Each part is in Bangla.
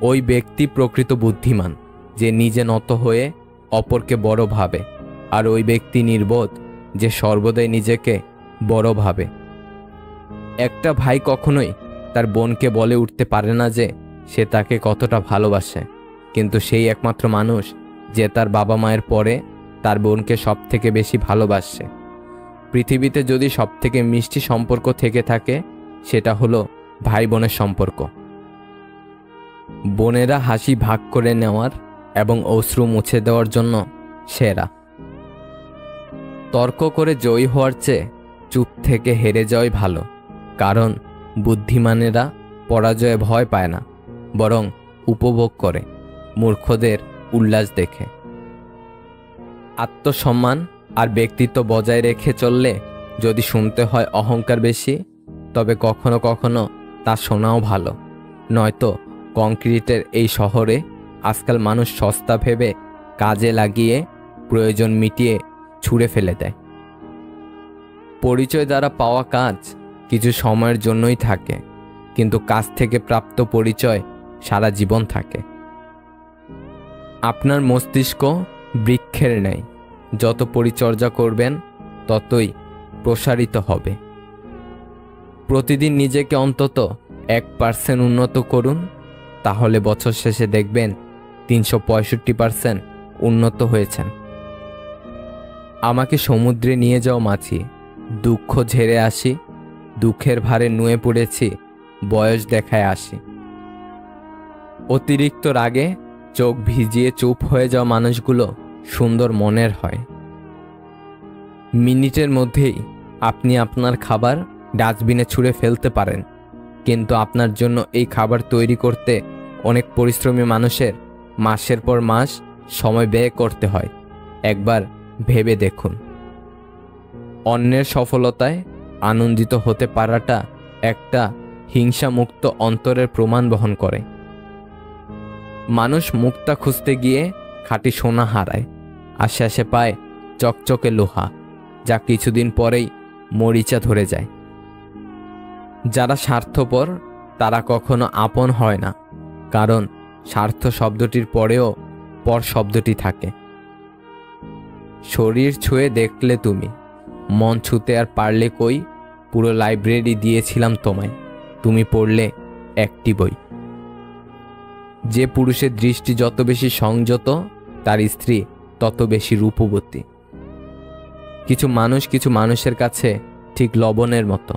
ওই ব্যক্তি প্রকৃত বুদ্ধিমান, যে নিজে নত হয়ে অপরকে বড় ভাবে, আর ওই ব্যক্তি নির্বোধ, যে সর্বদাই নিজেকে বড় ভাবে। একটা ভাই কখনোই তার বোনকে বলে উঠতে পারে না যে সে তাকে কতটা ভালোবাসে, কিন্তু সেই একমাত্র মানুষ যে তার বাবা মায়ের পরে তার বোনকে সব থেকে বেশি ভালোবাসে। পৃথিবীতে যদি সব থেকে মিষ্টি সম্পর্ক থেকে থাকে, সেটা হলো ভাই বোনের সম্পর্ক। বোনেরা হাসি ভাগ করে নেওয়ার এবং অশ্রু মুছে দেওয়ার জন্য সেরা। তর্ক করে জয়ী হওয়ার চেয়ে চুপ থেকে হেরে যাওয়াই ভালো, কারণ বুদ্ধিমানেরা পরাজয়ে ভয় পায় না, বরং উপভোগ করে মূর্খদের উল্লাস দেখে। আত্মসম্মান আর ব্যক্তিত্ব বজায় রেখে চললে যদি শুনতে হয় অহংকার বেশি, তবে কখনো কখনো তা শোনাও ভালো। নয়তো কংক্রিটের এই শহরে আজকাল মানুষ সস্তা ভেবে কাজে লাগিয়ে প্রয়োজন মিটিয়ে ছুঁড়ে ফেলে দেয়। পরিচয় দ্বারা পাওয়া কাজ কিছু সময়ের জন্যই থাকে, কিন্তু কাজ থেকে প্রাপ্ত পরিচয় সারা জীবন থাকে। আপনার মস্তিষ্ক বৃক্ষের ন্যায়, যত পরিচর্যা করবেন ততই প্রসারিত হবে। প্রতিদিন নিজেকে অন্তত 1% উন্নত করুন, তাহলে বছর শেষে দেখবেন 365% উন্নত হয়েছেন। আমাকে সমুদ্রে নিয়ে যাও মাছি, দুঃখ ঝেড়ে আসি, দুঃখের ভারে নুয়ে পড়েছি, বয়স দেখায় আসি। অতিরিক্ত রাগে চোখ ভিজিয়ে চুপ হয়ে যাওয়া মানুষগুলো সুন্দর মনের হয়। মিনিটের মধ্যেই আপনি আপনার খাবার ডাস্টবিনে ছুঁড়ে ফেলতে পারেন, কিন্তু আপনার জন্য এই খাবার তৈরি করতে অনেক পরিশ্রমী মানুষের মাসের পর মাস সময় ব্যয় করতে হয়। একবার ভেবে দেখুন। অন্যের সফলতায় আনন্দিত হতে পারাটা একটা হিংসামুক্ত অন্তরের প্রমাণ বহন করে। মানুষ মুক্তা খুঁজতে গিয়ে খাঁটি সোনা হারায়, আশে পায় চকচকে লোহা, যা কিছুদিন পরেই মরিচা ধরে যায়। যারা স্বার্থপর তারা কখনো আপন হয় না, কারণ স্বার্থ শব্দটির পরেও পর শব্দটি থাকে। শরীর ছুঁয়ে দেখলে তুমি, মন ছুঁতে আর পারলে কই, পুরো লাইব্রেরি দিয়েছিলাম তোমায়, তুমি পড়লে একটি বই। যে পুরুষের দৃষ্টি যত বেশি সংযত, তার স্ত্রী তত বেশি রূপবতী। কিছু মানুষের কাছে ঠিক লবণের মতো,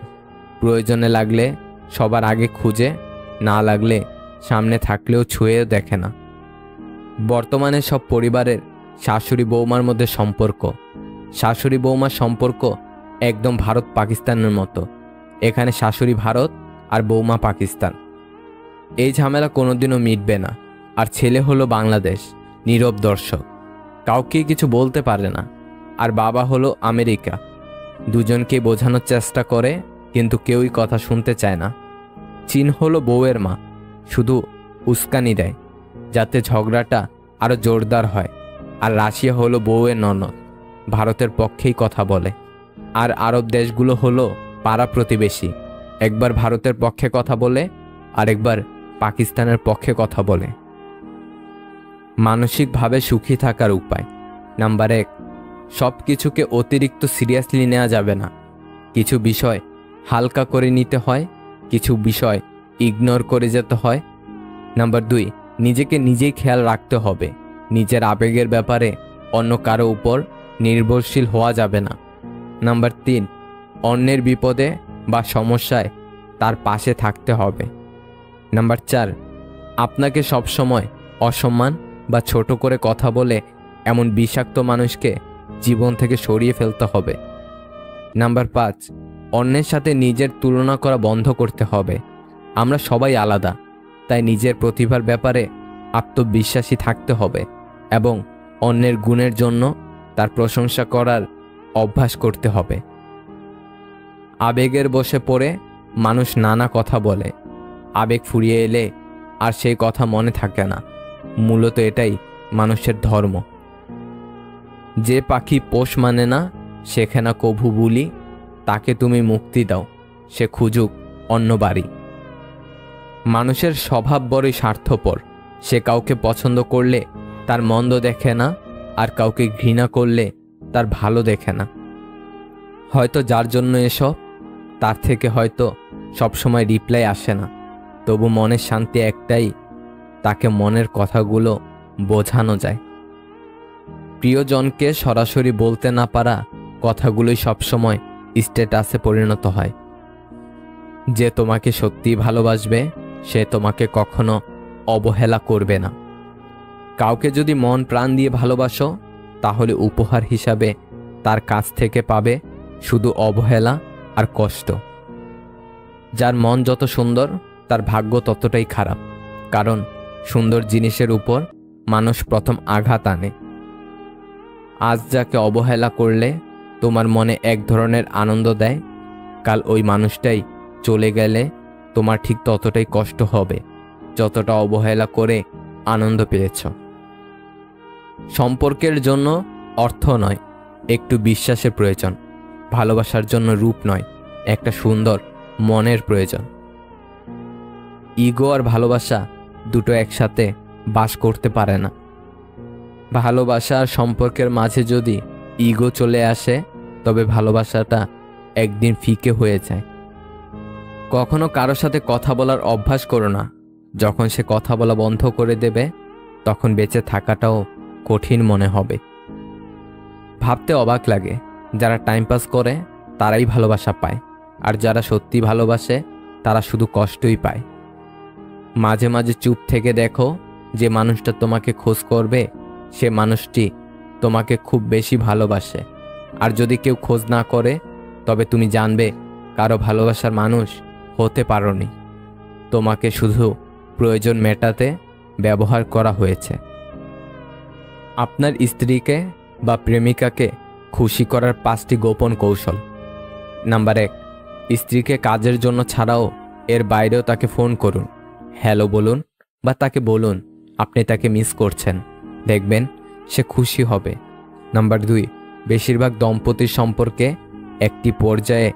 প্রয়োজনে লাগলে সবার আগে খুঁজে, না লাগলে সামনে থাকলেও ছুঁয়েও দেখে না। বর্তমানে সব পরিবারের শাশুড়ি বৌমার মধ্যে সম্পর্ক, শাশুড়ি বৌমার সম্পর্ক একদম ভারত পাকিস্তানের মতো। এখানে শাশুড়ি ভারত আর বৌমা পাকিস্তান। এই ঝামেলা কোনোদিনও মিটবে না। আর ছেলে হলো বাংলাদেশ, নীরব দর্শক, কাউকে কিছু বলতে পারে না। আর বাবা হলো আমেরিকা, দুজনকে বোঝানোর চেষ্টা করে, কিন্তু কেউই কথা শুনতে চায় না। চীন হলো বউয়ের মা, শুধু উস্কানি দেয় যাতে ঝগড়াটা আরো জোরদার হয়। আর রাশিয়া হলো বউয়ের ননদ, ভারতের পক্ষেই কথা বলে। আর আরব দেশগুলো হলো পাড়া প্রতিবেশী, একবার ভারতের পক্ষে কথা বলে আর একবার পাকিস্তানের পক্ষে কথা বলে। মানসিকভাবে সুখী থাকার উপায়। নাম্বার 1, সব কিছুকে অতিরিক্ত সিরিয়াসলি নেওয়া যাবে না। কিছু বিষয় হালকা করে নিতে হয়, কিছু বিষয় ইগনোর করে যেতে হয়। নাম্বার 2, নিজেকে নিজেই খেয়াল রাখতে হবে। নিজের আবেগের ব্যাপারে অন্য কারো উপর নির্ভরশীল হওয়া যাবে না। নাম্বার 3, অন্যের বিপদে বা সমস্যায় তার পাশে থাকতে হবে। নাম্বার 4, আপনাকে সবসময় অসম্মান বা ছোট করে কথা বলে এমন বিষাক্ত মানুষকে জীবন থেকে সরিয়ে ফেলতে হবে। নাম্বার 5, অন্যের সাথে নিজের তুলনা করা বন্ধ করতে হবে। আমরা সবাই আলাদা, তাই নিজের প্রতিভার ব্যাপারে আত্মবিশ্বাসী থাকতে হবে এবং অন্যের গুণের জন্য তার প্রশংসা করার অভ্যাস করতে হবে। আবেগের বশে পড়ে মানুষ নানা কথা বলে, আবেগ ফুরিয়ে এলে আর সেই কথা মনে থাকে না। মূলত এটাই মানুষের ধর্ম। যে পাখি পোষ মানে না, শেখে না কভু বুলি, তাকে তুমি মুক্তি দাও, সে খুঁজুক অন্য বাড়ি। মানুষের স্বভাব বড়ই স্বার্থপর। সে কাউকে পছন্দ করলে তার মন্দ দেখে না, আর কাউকে ঘৃণা করলে তার ভালো দেখে না। হয়তো যার জন্য এসব, তার থেকে হয়তো সবসময় রিপ্লাই আসে না, তবু মনের শান্তি একটাই, তাকে মনের কথাগুলো বোঝানো যায়। প্রিয়জনকে সরাসরি বলতে না পারা কথাগুলোই সবসময় স্ট্যাটাসে পরিণত হয়। যে তোমাকে সত্যিই ভালোবাসবে সে তোমাকে কখনো অবহেলা করবে না। কাউকে যদি মন প্রাণ দিয়ে ভালোবাসো, তাহলে উপহার হিসাবে তার কাছ থেকে পাবে শুধু অবহেলা আর কষ্ট। যার মন যত সুন্দর তার ভাগ্য ততটাই খারাপ, কারণ সুন্দর জিনিসের উপর মানুষ প্রথম আঘাত আনে। আজ যাকে অবহেলা করলে তোমার মনে এক ধরনের আনন্দ দেয়, কাল ওই মানুষটাই চলে গেলে তোমার ঠিক ততটাই কষ্ট হবে যতটা অবহেলা করে আনন্দ পেয়েছ। সম্পর্কের জন্য অর্থ নয়, একটু বিশ্বাসের প্রয়োজন। ভালোবাসার জন্য রূপ নয়, একটা সুন্দর মনের প্রয়োজন। ইগো আর ভালোবাসা দুটো একসাথে বাস করতে পারে না। ভালোবাসা আর সম্পর্কের মাঝে যদি ইগো চলে আসে, তবে ভালোবাসাটা একদিন ফিকে হয়ে যায়। কখনো কারো সাথে কথা বলার অভ্যাস করো না। যখন সে কথা বলা বন্ধ করে দেবে, তখন বেঁচে থাকাটাও কঠিন মনে হবে। ভাবতে অবাক লাগে, যারা টাইম পাস করে তারাই ভালোবাসা পায়, আর যারা সত্যি ভালোবাসে তারা শুধু কষ্টই পায়। মাঝে মাঝে চুপ থেকে দেখো, যে মানুষটা তোমাকে খোঁজ করবে সে মানুষটি তোমাকে খুব বেশি ভালোবাসে। আর যদি কেউ খোঁজ না করে, তবে তুমি জানবে কারো ভালোবাসার মানুষ হতে পারোনি। তোমাকে শুধু প্রয়োজন মেটাতে ব্যবহার করা হয়েছে। আপনার স্ত্রীকে বা প্রেমিকাকে খুশি করার 5টি গোপন কৌশল। নাম্বার 1, স্ত্রীকে কাজের জন্য ছাড়াও এর বাইরেও তাকে ফোন করুন, হ্যালো বলুন, বা তাকে বলুন আপনি তাকে মিস করছেন। দেখবেন সে খুশি হবে। নাম্বার 2, বেশিরভাগ দম্পতির সম্পর্কে একটি পর্যায়ে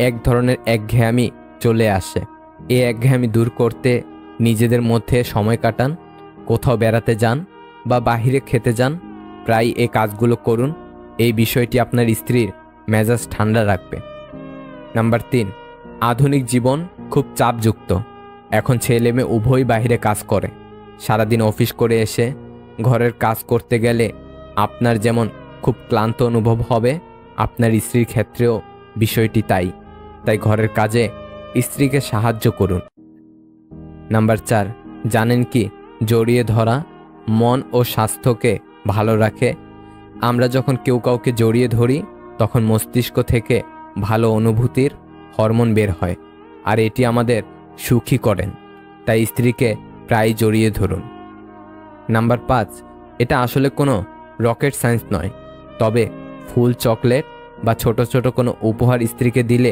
এক ধরনের একঘেয়ামি চলে আসে। এই একঘেয়ামি দূর করতে নিজেদের মধ্যে সময় কাটান, কোথাও বেড়াতে যান বা বাহিরে খেতে যান। প্রায় এই কাজগুলো করুন। এই বিষয়টি আপনার স্ত্রীর মেজাজ ঠান্ডা রাখবে। নাম্বার 3, আধুনিক জীবন খুব চাপযুক্ত। এখন ছেলে মেয়ে উভয়ই বাইরে কাজ করে। সারাদিন অফিস করে এসে ঘরের কাজ করতে গেলে আপনার যেমন খুব ক্লান্ত অনুভব হবে, আপনার স্ত্রীর ক্ষেত্রেও বিষয়টি তাই। ঘরের কাজে স্ত্রীকে সাহায্য করুন। নাম্বার 4, জানেন কি জড়িয়ে ধরা মন ও স্বাস্থ্যকে ভালো রাখে। আমরা যখন কেউ কাউকে জড়িয়ে ধরি, তখন মস্তিষ্ক থেকে ভালো অনুভূতির হরমোন বের হয়, আর এটি আমাদের সুখী করেন। তাই স্ত্রীকে প্রায় জড়িয়ে ধরুন। নাম্বার 5, এটা আসলে কোনো রকেট সায়েন্স নয়, তবে ফুল, চকলেট বা ছোট ছোট কোনো উপহার স্ত্রীকে দিলে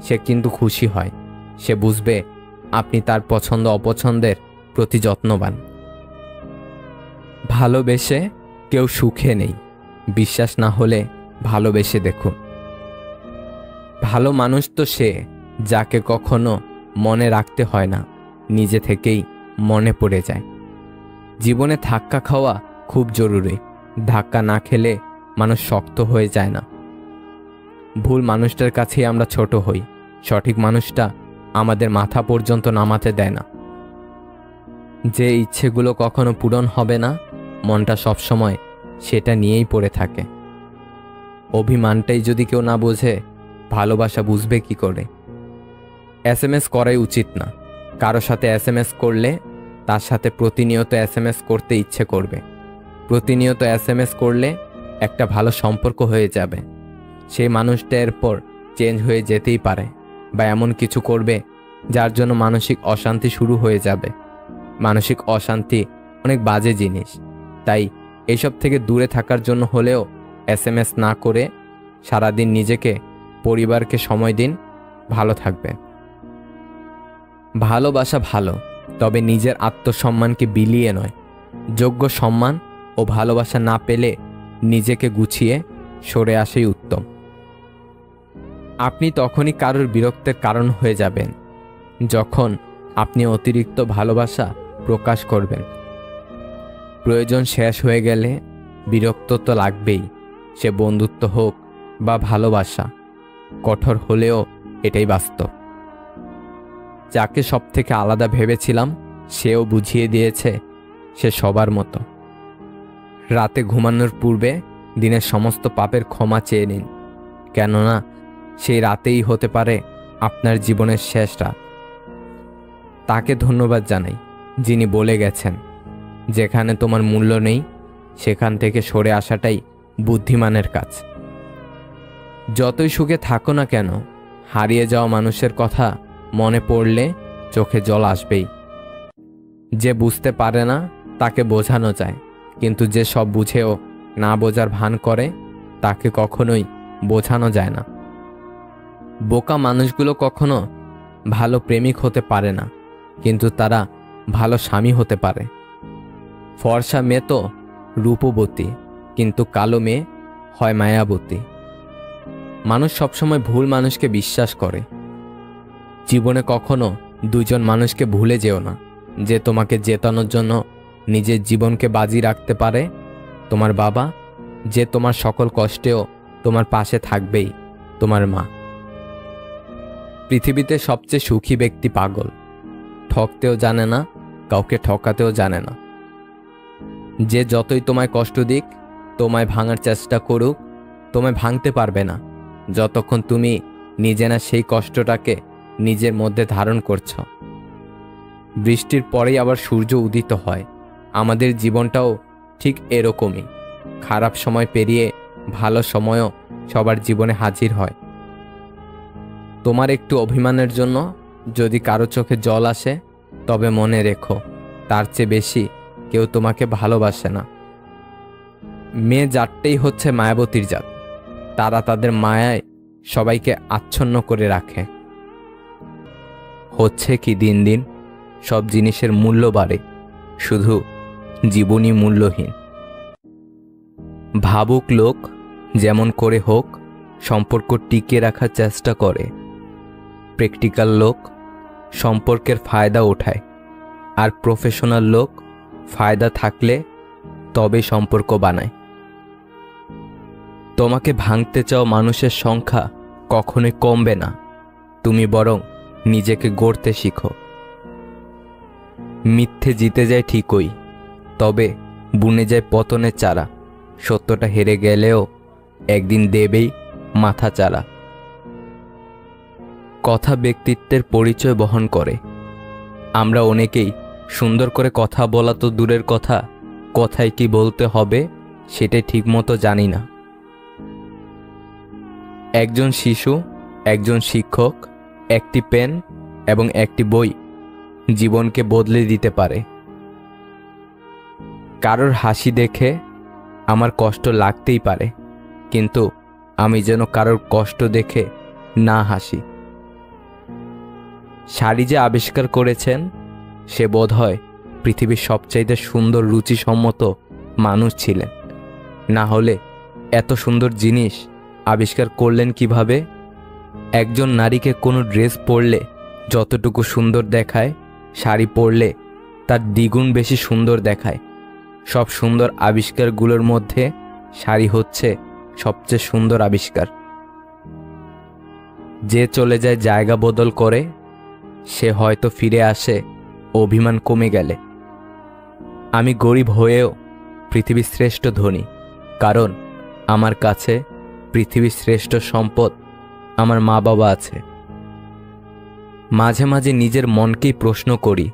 সে কিন্তু খুশি হয়। সে বুঝবে আপনি তার পছন্দ অপছন্দের প্রতি যত্নবান। ভালোবেসে কেউ সুখে নেই, বিশ্বাস না হলে ভালোবেসে দেখুন। ভালো মানুষ তো সে যাকে কখনো মনে রাখতে হয় না, নিজে থেকেই মনে পড়ে যায়। জীবনে ধাক্কা খাওয়া খুব জরুরি। ধাক্কা না খেলে মানুষ শক্ত হয়ে যায় না। ভুল মানুষটার কাছেই আমরা ছোট হই, সঠিক মানুষটা আমাদের মাথা পর্যন্ত নামাতে দেয় না। যে ইচ্ছেগুলো কখনো পূরণ হবে না, মনটা সবসময় সেটা নিয়েই পড়ে থাকে। অভিমানটাই যদি কেউ না বোঝে, ভালোবাসা বুঝবে কি করে? SMS করাই উচিত না। কারো সাথে SMS করলে তার সাথে প্রতিনিয়ত SMS করতে ইচ্ছে করবে। প্রতিনিয়ত SMS করলে একটা ভালো সম্পর্ক হয়ে যাবে। সেই মানুষটা এরপর চেঞ্জ হয়ে যেতেই পারে, বা এমন কিছু করবে যার জন্য মানসিক অশান্তি শুরু হয়ে যাবে। মানসিক অশান্তি অনেক বাজে জিনিস, তাই এসব থেকে দূরে থাকার জন্য হলেও SMS না করে সারাদিন নিজেকে, পরিবারকে সময় দিন। ভালো থাকবে। ভালোবাসা ভালো, তবে নিজের আত্মসম্মানকে বিলিয়ে নয়। যোগ্য সম্মান ও ভালোবাসা না পেলে নিজেকে গুছিয়ে সরে আসাই উত্তম। আপনি তখনই কারোর বিরক্তের কারণ হয়ে যাবেন যখন আপনি অতিরিক্ত ভালোবাসা প্রকাশ করবেন। প্রয়োজন শেষ হয়ে গেলে বিরক্ত তো লাগবেই, সে বন্ধুত্ব হোক বা ভালোবাসা। কঠোর হলেও এটাই বাস্তব। যাকে সব থেকে আলাদা ভেবেছিলাম সেও বুঝিয়ে দিয়েছে সে সবার মতো। রাতে ঘুমানোর পূর্বে দিনের সমস্ত পাপের ক্ষমা চেয়ে নিন, কেননা সেই রাতেই হতে পারে আপনার জীবনের শেষ রাত। তাকে ধন্যবাদ জানাই যিনি বলে গেছেন, যেখানে তোমার মূল্য নেই সেখান থেকে সরে আসাটাই বুদ্ধিমানের কাজ। যতই সুখে থাকো না কেন, হারিয়ে যাওয়া মানুষের কথা মনে পড়লে চোখে জল আসবেই। যে বুঝতে পারে না তাকে বোঝানো যায়, কিন্তু যে সব বুঝেও না বোঝার ভান করে তাকে কখনোই বোঝানো যায় না। বোকা মানুষগুলো কখনো ভালো প্রেমিক হতে পারে না, কিন্তু তারা ভালো স্বামী হতে পারে। ফর্সা মেয়ে তো রূপবতী, কিন্তু কালো মেয়ে হয় মায়াবতী। মানুষ সবসময় ভুল মানুষকে বিশ্বাস করে। জীবনে কখনো দুজন মানুষকে ভুলে যেও না, যে তোমাকে জেতানোর জন্য নিজের জীবনকে বাজি রাখতে পারে। তোমার বাবা, যে তোমার সকল কষ্টেও তোমার পাশে থাকবেই, তোমার মা। পৃথিবীতে সবচেয়ে সুখী ব্যক্তি পাগল, ঠকতেও জানে না, কাউকে ঠকাতেও জানে না। যে যতই তোমায় কষ্ট দিক, তোমায় ভাঙার চেষ্টা করুক, তোমায় ভাঙতে পারবে না যতক্ষণ তুমি নিজে না সেই কষ্টটাকে নিজের মধ্যে ধারণ করছ। বৃষ্টির পরেই আবার সূর্য উদিত হয়। আমাদের জীবনটাও ঠিক এরকমই। খারাপ সময় পেরিয়ে ভালো সময়ও সবার জীবনে হাজির হয়। তোমার একটু অভিমানের জন্য যদি কারো চোখে জল আসে, তবে মনে রেখো তার চেয়ে বেশি কেউ তোমাকে ভালোবাসে না। মেয়ে জাতটাই হচ্ছে মায়াবতীর জাত। তারা তাদের মায়ায় সবাইকে আচ্ছন্ন করে রাখে। হচ্ছে কি দিন দিন সব জিনিসের মূল্য বাড়ে, শুধু জীবনই মূল্যহীন। ভাবুক লোক যেমন করে হোক সম্পর্ক টিকিয়ে রাখার চেষ্টা করে। প্র্যাকটিক্যাল লোক সম্পর্কের ফায়দা ওঠায়, আর প্রফেশনাল লোক ফায়দা থাকলে তবে সম্পর্ক বানায়। তোমাকে ভাঙতে চাও মানুষের সংখ্যা কখনোই কমবে না, তুমি বরং নিজেকে গড়তে শিখো। মিথ্যে জিতে যায় ঠিকই, তবে বুনে যায় পতনের চারা। সত্যটা হেরে গেলেও একদিন দেবেই মাথা চারা। কথা ব্যক্তিত্বের পরিচয় বহন করে। আমরা অনেকেই সুন্দর করে কথা বলা তো দূরের কথা, কথায় কি বলতে হবে সেটাই ঠিকমতো জানি না। একজন শিশু, একজন শিক্ষক, একটি পেন এবং একটি বই জীবনকে বদলে দিতে পারে। কারোর হাসি দেখে আমার কষ্ট লাগতেই পারে, কিন্তু আমি যেন কারোর কষ্ট দেখে না হাসি। শাড়ি যে আবিষ্কার করেছেন সে বোধহয় পৃথিবীর সবচাইতে সুন্দর রুচিসম্মত মানুষ ছিলেন, না হলে এত সুন্দর জিনিস আবিষ্কার করলেন কিভাবে? একজন নারীকে কোনো ড্রেস পরলে যতটুকু সুন্দর দেখায়, শাড়ি পরলে তার দ্বিগুণ বেশি সুন্দর দেখায়। সব সুন্দর আবিষ্কারগুলোর মধ্যে শাড়ি হচ্ছে সবচেয়ে সুন্দর আবিষ্কার। যে চলে যায় জায়গা বদল করে, সে হয়তো ফিরে আসে অভিমান কমে গেলে। আমি গরিব হয়েও পৃথিবীর শ্রেষ্ঠ ধনী, কারণ আমার কাছে পৃথিবীর শ্রেষ্ঠ সম্পদ আমার মা বাবা আছে। মাঝে মাঝে নিজের মনকেই প্রশ্ন করি,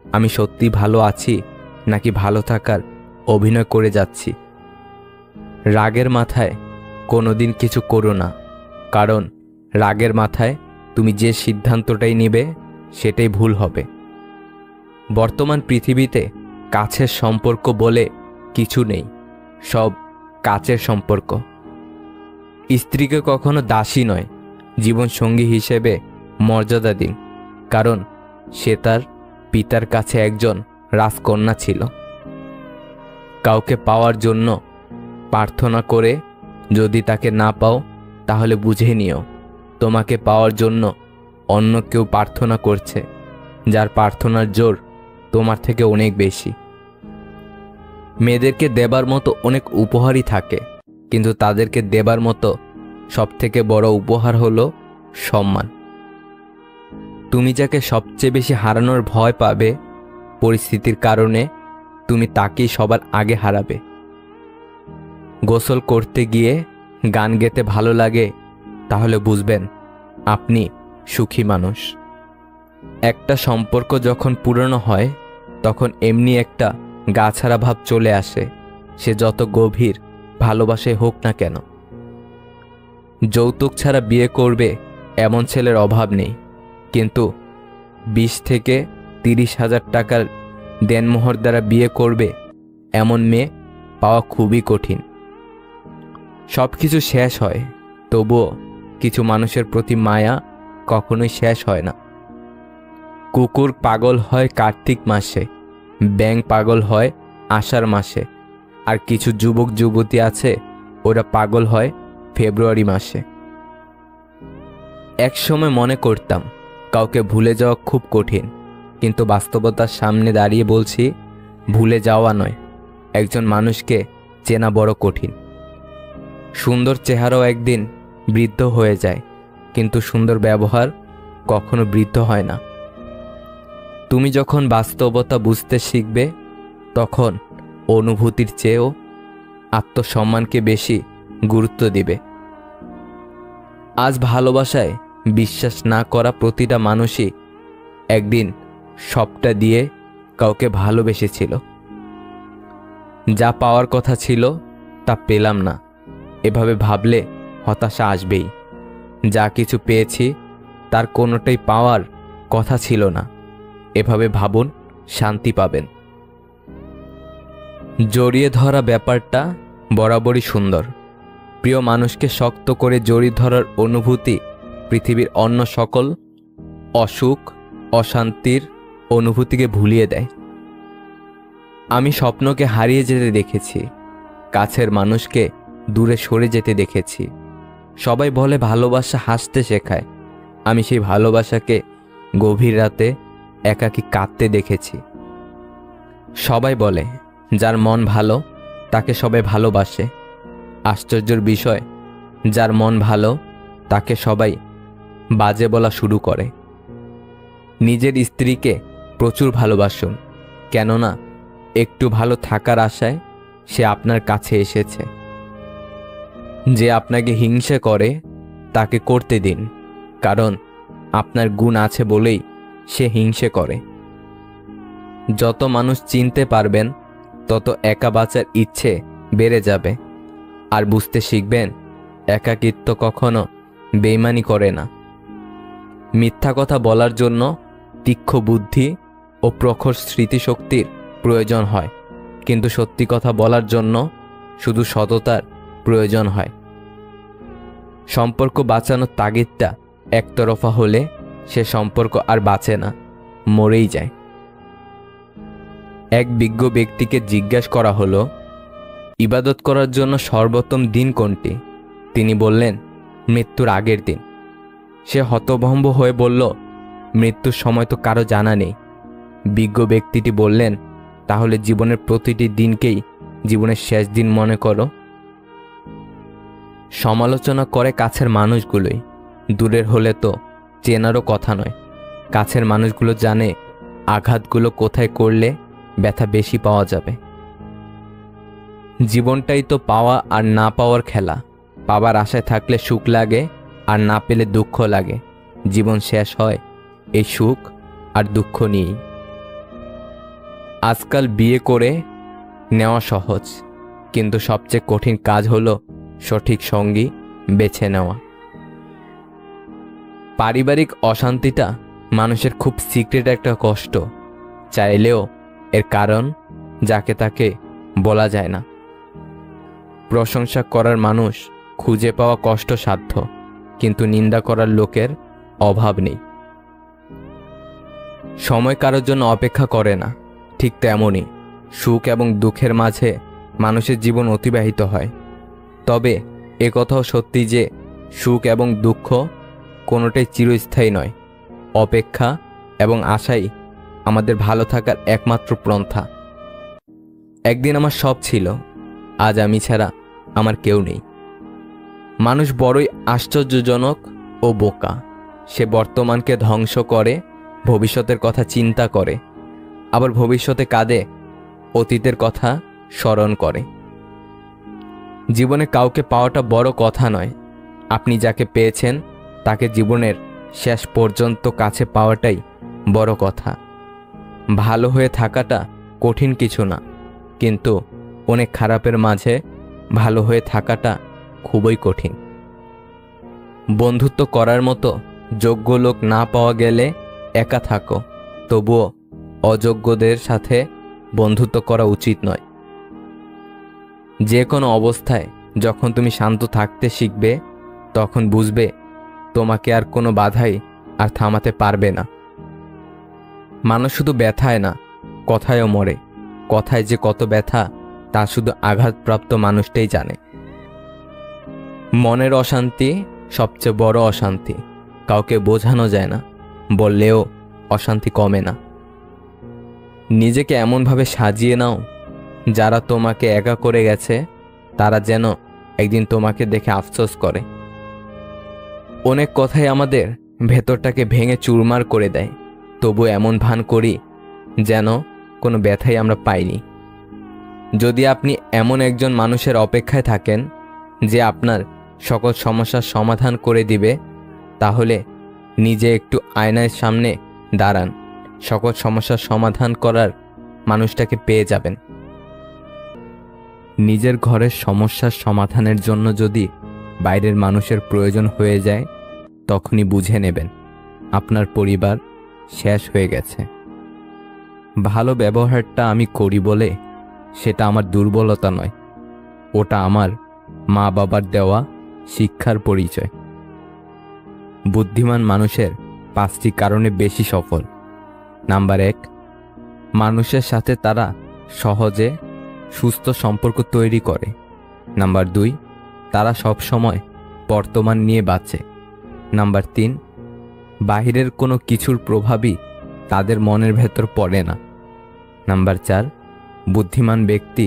আমি সত্যি ভালো আছি নাকি ভালো থাকার অভিনয় করে যাচ্ছি। রাগের মাথায় কোনোদিন কিছু করো না, কারণ রাগের মাথায় তুমি যে সিদ্ধান্তটাই নেবে সেটাই ভুল হবে। বর্তমান পৃথিবীতে কাছের সম্পর্ক বলে কিছু নেই, সব কাছের সম্পর্ক। স্ত্রীকে কখনো দাসী নয়, জীবনসঙ্গী হিসেবে মর্যাদা দিন, কারণ সে তার পিতার কাছে একজন রাজকন্যা ছিল। কাউকে পাওয়ার জন্য প্রার্থনা করে যদি তাকে না পাও, তাহলে বুঝে নিও তোমাকে পাওয়ার জন্য অন্য কেউ প্রার্থনা করছে। যার প্রার্থনার জোর তোমার থেকে অনেক বেশি। মেয়েদেরকে দেবার মতো অনেক উপহারই থাকে, কিন্তু তাদেরকে দেবার মতো সবথেকে বড় উপহার হলো সম্মান। তুমি যাকে সবচেয়ে বেশি হারানোর ভয় পাবে, পরিস্থিতির কারণে তুমি তাকেই সবার আগে হারাবে। গোসল করতে গিয়ে গান গেতে ভালো লাগে, তাহলে বুঝবেন আপনি সুখী মানুষ। একটা সম্পর্ক যখন পুরনো হয়, তখন এমনি একটা গা ছাড়া ভাব চলে আসে, সে যত গভীর ভালোবাসায় হোক না কেন। যৌতুক ছাড়া বিয়ে করবে এমন ছেলের অভাব নেই, কিন্তু 20 থেকে 30,000 টাকার দেনমোহর দ্বারা বিয়ে করবে এমন মেয়ে পাওয়া খুবই কঠিন। সব কিছু শেষ হয়, তবুও কিছু মানুষের প্রতি মায়া কখনোই শেষ হয় না। কুকুর পাগল হয় কার্তিক মাসে, ব্যাঙ পাগল হয় আষাঢ় মাসে, আর কিছু যুবক যুবতী আছে ওরা পাগল হয় ফেব্রুয়ারি মাসে। একসময় মনে করতাম কাউকে ভুলে যাওয়া খুব কঠিন, কিন্তু বাস্তবতার সামনে দাঁড়িয়ে বলছি ভুলে যাওয়া নয়, একজন মানুষকে চেনা বড় কঠিন। সুন্দর চেহারাও একদিন বৃদ্ধ হয়ে যায়, কিন্তু সুন্দর ব্যবহার কখনো বৃদ্ধ হয় না। তুমি যখন বাস্তবতা বুঝতে শিখবে, তখন অনুভূতির চেয়েও আত্মসম্মানকে বেশি গুরুত্ব দিবে। আজ ভালোবাসায় বিশ্বাস না করা প্রতিটা মানুষই একদিন সবটা দিয়ে কাউকে ভালোবেসেছিল। যা পাওয়ার কথা ছিল তা পেলাম না, এভাবে ভাবলে হতাশা আসবেই। যা কিছু পেয়েছি তার কোনোটাই পাওয়ার কথা ছিল না, এভাবে ভাবুন, শান্তি পাবেন। জড়িয়ে ধরা ব্যাপারটা বরাবরই সুন্দর। প্রিয় মানুষকে শক্ত করে জড়িয়ে ধরার অনুভূতি পৃথিবীর অন্য সকল অসুখ অশান্তির অনুভূতিকে ভুলিয়ে দেয়। আমি স্বপ্নকে হারিয়ে যেতে দেখেছি, কাছের মানুষকে দূরে সরে যেতে দেখেছি। সবাই বলে ভালোবাসা হাসতে শেখায়, আমি সেই ভালোবাসাকে গভীর রাতে একাকী কাঁদতে দেখেছি। সবাই বলে যার মন ভালো তাকে সবাই ভালোবাসে। আশ্চর্যের বিষয়, যার মন ভালো তাকে সবাই বাজে বলা শুরু করে। নিজের স্ত্রীকে প্রচুর ভালোবাসুন, কেননা একটু ভালো থাকার আশায় সে আপনার কাছে এসেছে। যে আপনাকে হিংসে করে তাকে করতে দিন, কারণ আপনার গুণ আছে বলেই সে হিংসে করে। যত মানুষ চিনতে পারবেন, তত একা বাঁচার ইচ্ছে বেড়ে যাবে। আর বুঝতে শিখবেন, একাকিত্ব কখনো বেইমানি করে না। মিথ্যা কথা বলার জন্য তীক্ষ্ণ বুদ্ধি ও প্রখর স্মৃতিশক্তির প্রয়োজন হয়, কিন্তু সত্যি কথা বলার জন্য শুধু সততার প্রয়োজন হয়। সম্পর্ক বাঁচানোর তাগিদটা একতরফা হলে সে সম্পর্ক আর বাঁচে না, মরেই যায়। এক বিজ্ঞ ব্যক্তিকে জিজ্ঞাসা করা হলো, ইবাদত করার জন্য সর্বোত্তম দিন কোনটি? তিনি বললেন, মৃত্যুর আগের দিন। সে হতভম্ব হয়ে বলল, মৃত্যুর সময় তো কারো জানা নেই। বিজ্ঞ ব্যক্তিটি বললেন, তাহলে জীবনের প্রতিটি দিনকেই জীবনের শেষ দিন মনে করো। সমালোচনা করে কাছের মানুষগুলোই, দূরের হলে তো চেনারও কথা নয়। কাছের মানুষগুলো জানে আঘাতগুলো কোথায় করলে ব্যথা বেশি পাওয়া যাবে। জীবনটাই তো পাওয়া আর না পাওয়ার খেলা। পাবার আশায় থাকলে সুখ লাগে, আর না পেলে দুঃখ লাগে। জীবন শেষ হয় এই সুখ আর দুঃখ নিয়েই। আজকাল বিয়ে করে নেওয়া সহজ, কিন্তু সবচেয়ে কঠিন কাজ হলো সঠিক সঙ্গী বেছে নেওয়া। পারিবারিক অশান্তিটা মানুষের খুব সিক্রেট একটা কষ্ট, চাইলেও এর কারণ যাকে তাকে বলা যায় না। প্রশংসা করার মানুষ খুঁজে পাওয়া কষ্টসাধ্য, কিন্তু নিন্দা করার লোকের অভাব নেই। সময় কারোর জন্য অপেক্ষা করে না, ঠিক তেমনই সুখ এবং দুঃখের মাঝে মানুষের জীবন অতিবাহিত হয়। তবে একথাও সত্যি যে সুখ এবং দুঃখ কোনোটাই চিরস্থায়ী নয়। অপেক্ষা এবং আশাই আমাদের ভালো থাকার একমাত্র পন্থা। একদিন আমার সব ছিল, আজ আমি ছাড়া আমার কেউ নেই। মানুষ বড়ই আশ্চর্যজনক ও বোকা। সে বর্তমানকে ধ্বংস করে, ভবিষ্যতের কথা চিন্তা করে, আবার ভবিষ্যতে কাঁদে, অতীতের কথা স্মরণ করে। জীবনে কাউকে পাওয়াটা বড় কথা নয়, আপনি যাকে পেয়েছেন তাকে জীবনের শেষ পর্যন্ত কাছে পাওয়াটাই বড় কথা। ভালো হয়ে থাকাটা কঠিন কিছু না, কিন্তু অনেক খারাপের মাঝে ভালো হয়ে থাকাটা খুবই কঠিন। বন্ধুত্ব করার মতো যোগ্য লোক না পাওয়া গেলে একা থাকো, তবুও অযোগ্যদের সাথে বন্ধুত্ব করা উচিত নয়। যে কোনো অবস্থায় যখন তুমি শান্ত থাকতে শিখবে, তখন বুঝবে তোমাকে আর কোনো বাধাই আর থামাতে পারবে না। মানুষ শুধু ব্যথায় না, কথায়ও মরে। কথায় যে কত ব্যথা তা শুধু আঘাতপ্রাপ্ত মানুষটাই জানে। মনের অশান্তি সবচেয়ে বড় অশান্তি। কাউকে বোঝানো যায় না, বললেও অশান্তি কমে না। নিজেকে এমনভাবে সাজিয়ে নাও, যারা তোমাকে একা করে গেছে তারা যেন একদিন তোমাকে দেখে আফসোস করে। অনেক কথাই আমাদের ভেতরটাকে ভেঙে চুরমার করে দেয়, তবু এমন ভান করি যেন কোনো ব্যথাই আমরা পাইনি। যদি আপনি এমন একজন মানুষের অপেক্ষায় থাকেন যে আপনার সকল সমস্যার সমাধান করে দিবে, তাহলে নিজে একটু আয়নার সামনে দাঁড়ান, সকল সমস্যার সমাধান করার মানুষটাকে পেয়ে যাবেন। নিজের ঘরের সমস্যার সমাধানের জন্য যদি বাইরের মানুষের প্রয়োজন হয়ে যায়, তখনই বুঝে নেবেন আপনার পরিবার শেষ হয়ে গেছে। ভালো ব্যবহারটা আমি করি বলে সেটা আমার দুর্বলতা নয়, ওটা আমার মা বাবার দেওয়া শিক্ষার পরিচয়। বুদ্ধিমান মানুষের 5টি কারণে বেশি সফল। নাম্বার 1, মানুষের সাথে তারা সহজে সুস্থ সম্পর্ক তৈরি করে। নাম্বার 2, তারা সব সময় বর্তমান নিয়ে বাঁচে। নাম্বার 3, বাহিরের কোনো কিছুর প্রভাবই তাদের মনের ভেতর পড়ে না। নাম্বার 4, বুদ্ধিমান ব্যক্তি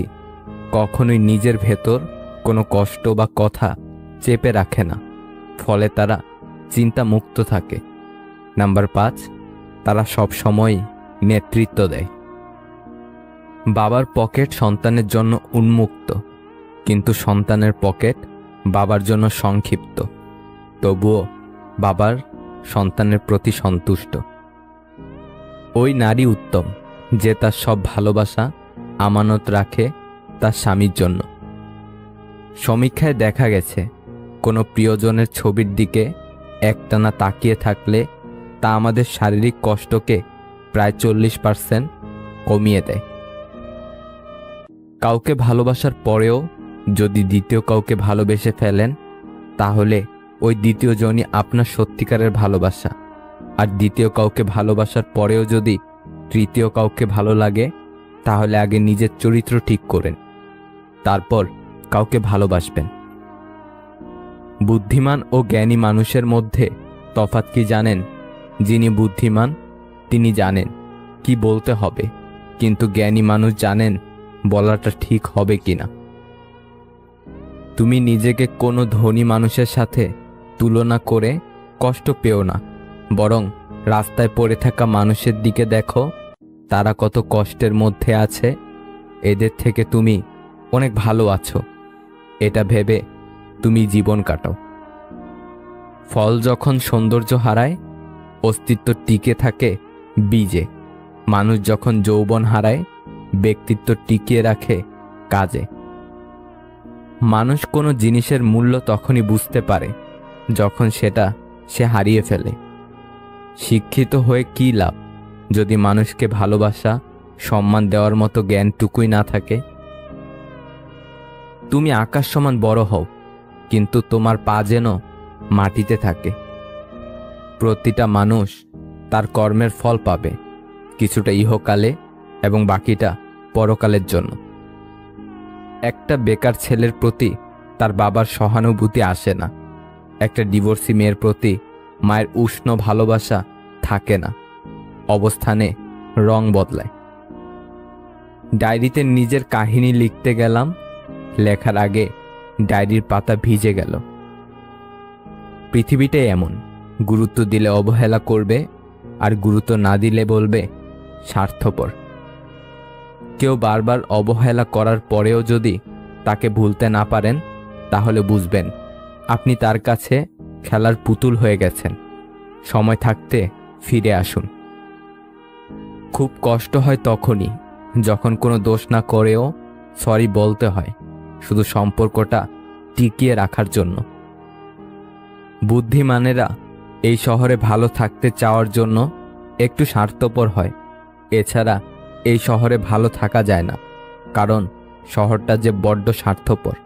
কখনোই নিজের ভেতর কোনো কষ্ট বা কথা চেপে রাখে না, ফলে তারা চিন্তা মুক্ত থাকে। নাম্বার 5, তারা সব সময় নেতৃত্ব দেয়। বাবার পকেট সন্তানের জন্য উন্মুক্ত, কিন্তু সন্তানের পকেট বাবার জন্য সংক্ষিপ্ত, তবুও বাবার সন্তানের প্রতি সন্তুষ্ট। ওই নারী উত্তম যে তার সব ভালোবাসা আমানত রাখে তার স্বামীর জন্য। সমীক্ষায় দেখা গেছে, কোনো প্রিয়জনের ছবির দিকে একটানা তাকিয়ে থাকলে তা আমাদের শারীরিক কষ্টকে প্রায় 40% কমিয়ে দেয়। কাউকে ভালোবাসার পরেও যদি দ্বিতীয় কাউকে ভালোবেসে ফেলেন, তাহলে ওই দ্বিতীয় জনই আপনার সত্যিকারের ভালোবাসা। আর দ্বিতীয় কাউকে ভালোবাসার পরেও যদি তৃতীয় কাউকে ভালো লাগে, তাহলে আগে নিজের চরিত্র ঠিক করেন, তারপর কাউকে ভালোবাসবেন। বুদ্ধিমান ও জ্ঞানী মানুষের মধ্যে তফাৎ কি জানেন? যিনি বুদ্ধিমান তিনি জানেন কি বলতে হবে, কিন্তু জ্ঞানী মানুষ জানেন বলাটা ঠিক হবে কিনা। তুমি নিজেকে কোনো ধনী মানুষের সাথে তুলনা করে কষ্ট পেও না, বরং রাস্তায় পড়ে থাকা মানুষের দিকে দেখো, তারা কত কষ্টের মধ্যে আছে। এদের থেকে তুমি অনেক ভালো আছো, এটা ভেবে তুমি জীবন কাটাও। ফল যখন সৌন্দর্য হারায়, অস্তিত্ব টিকে থাকে বীজে। মানুষ যখন যৌবন হারায়, ব্যক্তিত্ব টিকিয়ে রাখে কাজে। মানুষ কোনো জিনিসের মূল্য তখনই বুঝতে পারে যখন সেটা সে হারিয়ে ফেলে। শিক্ষিত হয়ে কী লাভ যদি মানুষকে ভালোবাসা সম্মান দেওয়ার মতো জ্ঞানটুকুই না থাকে? তুমি আকাশ সমান বড় হও, কিন্তু তোমার পা যেন মাটিতে থাকে। প্রতিটা মানুষ তার কর্মের ফল পাবে, কিছুটা ইহকালে এবং বাকিটা পরকালের জন্য। একটা বেকার ছেলের প্রতি তার বাবার সহানুভূতি আসে না, একটা ডিভোর্সি মেয়ের প্রতি মায়ের উষ্ণ ভালোবাসা থাকে না। অবস্থানে রং বদলায়। ডায়েরিতে নিজের কাহিনী লিখতে গেলাম, লেখার আগে ডায়েরির পাতা ভিজে গেল। পৃথিবীটাই এমন, গুরুত্ব দিলে অবহেলা করবে, আর গুরুত্ব না দিলে বলবে স্বার্থপর। কেউ বারবার অবহেলা করার পরেও যদি তাকে ভুলতে না পারেন, তাহলে বুঝবেন আপনি তার কাছে খেলার পুতুল হয়ে গেছেন। সময় থাকতে ফিরে আসুন। খুব কষ্ট হয় তখনই যখন কোনো দোষ না করেও সরি বলতে হয়, শুধু সম্পর্কটা টিকিয়ে রাখার জন্য। বুদ্ধিমানেরা এই শহরে ভালো থাকতে চাওয়ার জন্য একটু স্বার্থপর হয়। এছাড়া এই শহরে ভালো থাকা যায় না, কারণ শহরটা যে বড্ড স্বার্থপর।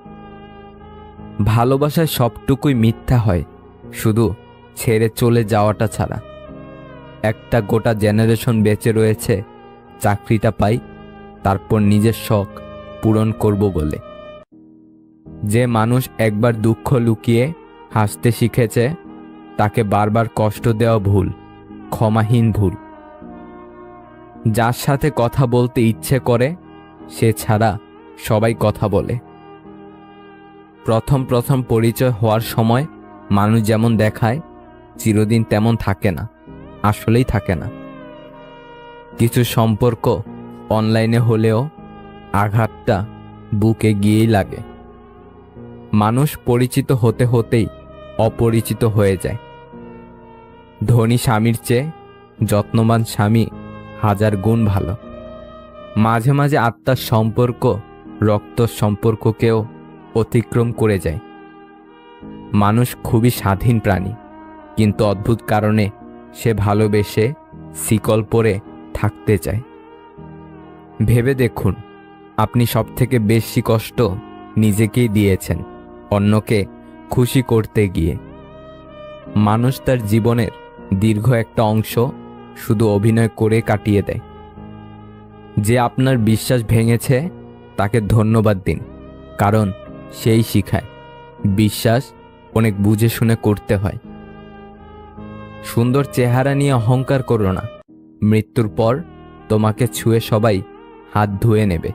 ভালোবাসায় সবটুকুই মিথ্যা হয়, শুধু ছেড়ে চলে যাওয়াটা ছাড়া। একটা গোটা জেনারেশন বেঁচে রয়েছে চাকরিটা পাই, তারপর নিজের শখ পূরণ করব বলে। যে মানুষ একবার দুঃখ লুকিয়ে হাসতে শিখেছে, তাকে বারবার কষ্ট দেওয়া ভুল, ক্ষমাহীন ভুল। যার সাথে কথা বলতে ইচ্ছে করে, সে ছাড়া সবাই কথা বলে। প্রথম প্রথম পরিচয় হওয়ার সময় মানুষ যেমন দেখায়, চিরদিন তেমন থাকে না, আসলেই থাকে না। কিছু সম্পর্ক অনলাইনে হলেও আঘাতটা বুকে গিয়েই লাগে। মানুষ পরিচিত হতে হতেই অপরিচিত হয়ে যায়। ধনী স্বামীর চেয়ে যত্নবান স্বামী 1000 গুণ ভালো। মাঝে মাঝে আত্মার সম্পর্ক রক্ত সম্পর্ককেও অতিক্রম করে যায়। মানুষ খুবই স্বাধীন প্রাণী, কিন্তু অদ্ভুত কারণে সে ভালোবেসে শিকল পরে থাকতে চায়। ভেবে দেখুন, আপনি সবথেকে বেশি কষ্ট নিজেকেই দিয়েছেন অন্যকে খুশি করতে গিয়ে। মানুষ তার জীবনের দীর্ঘ একটা অংশ শুধু অভিনয় করে কাটিয়ে দেয়। যে আপনার বিশ্বাস ভেঙেছে তাকে ধন্যবাদ দিন, কারণ সেই শিখায় বিশ্বাস অনেক বুঝে শুনে করতে হয়। সুন্দর চেহারা নিয়ে অহংকার করো না, মৃত্যুর পর তোমাকে ছুঁয়ে সবাই হাত ধুয়ে নেবে।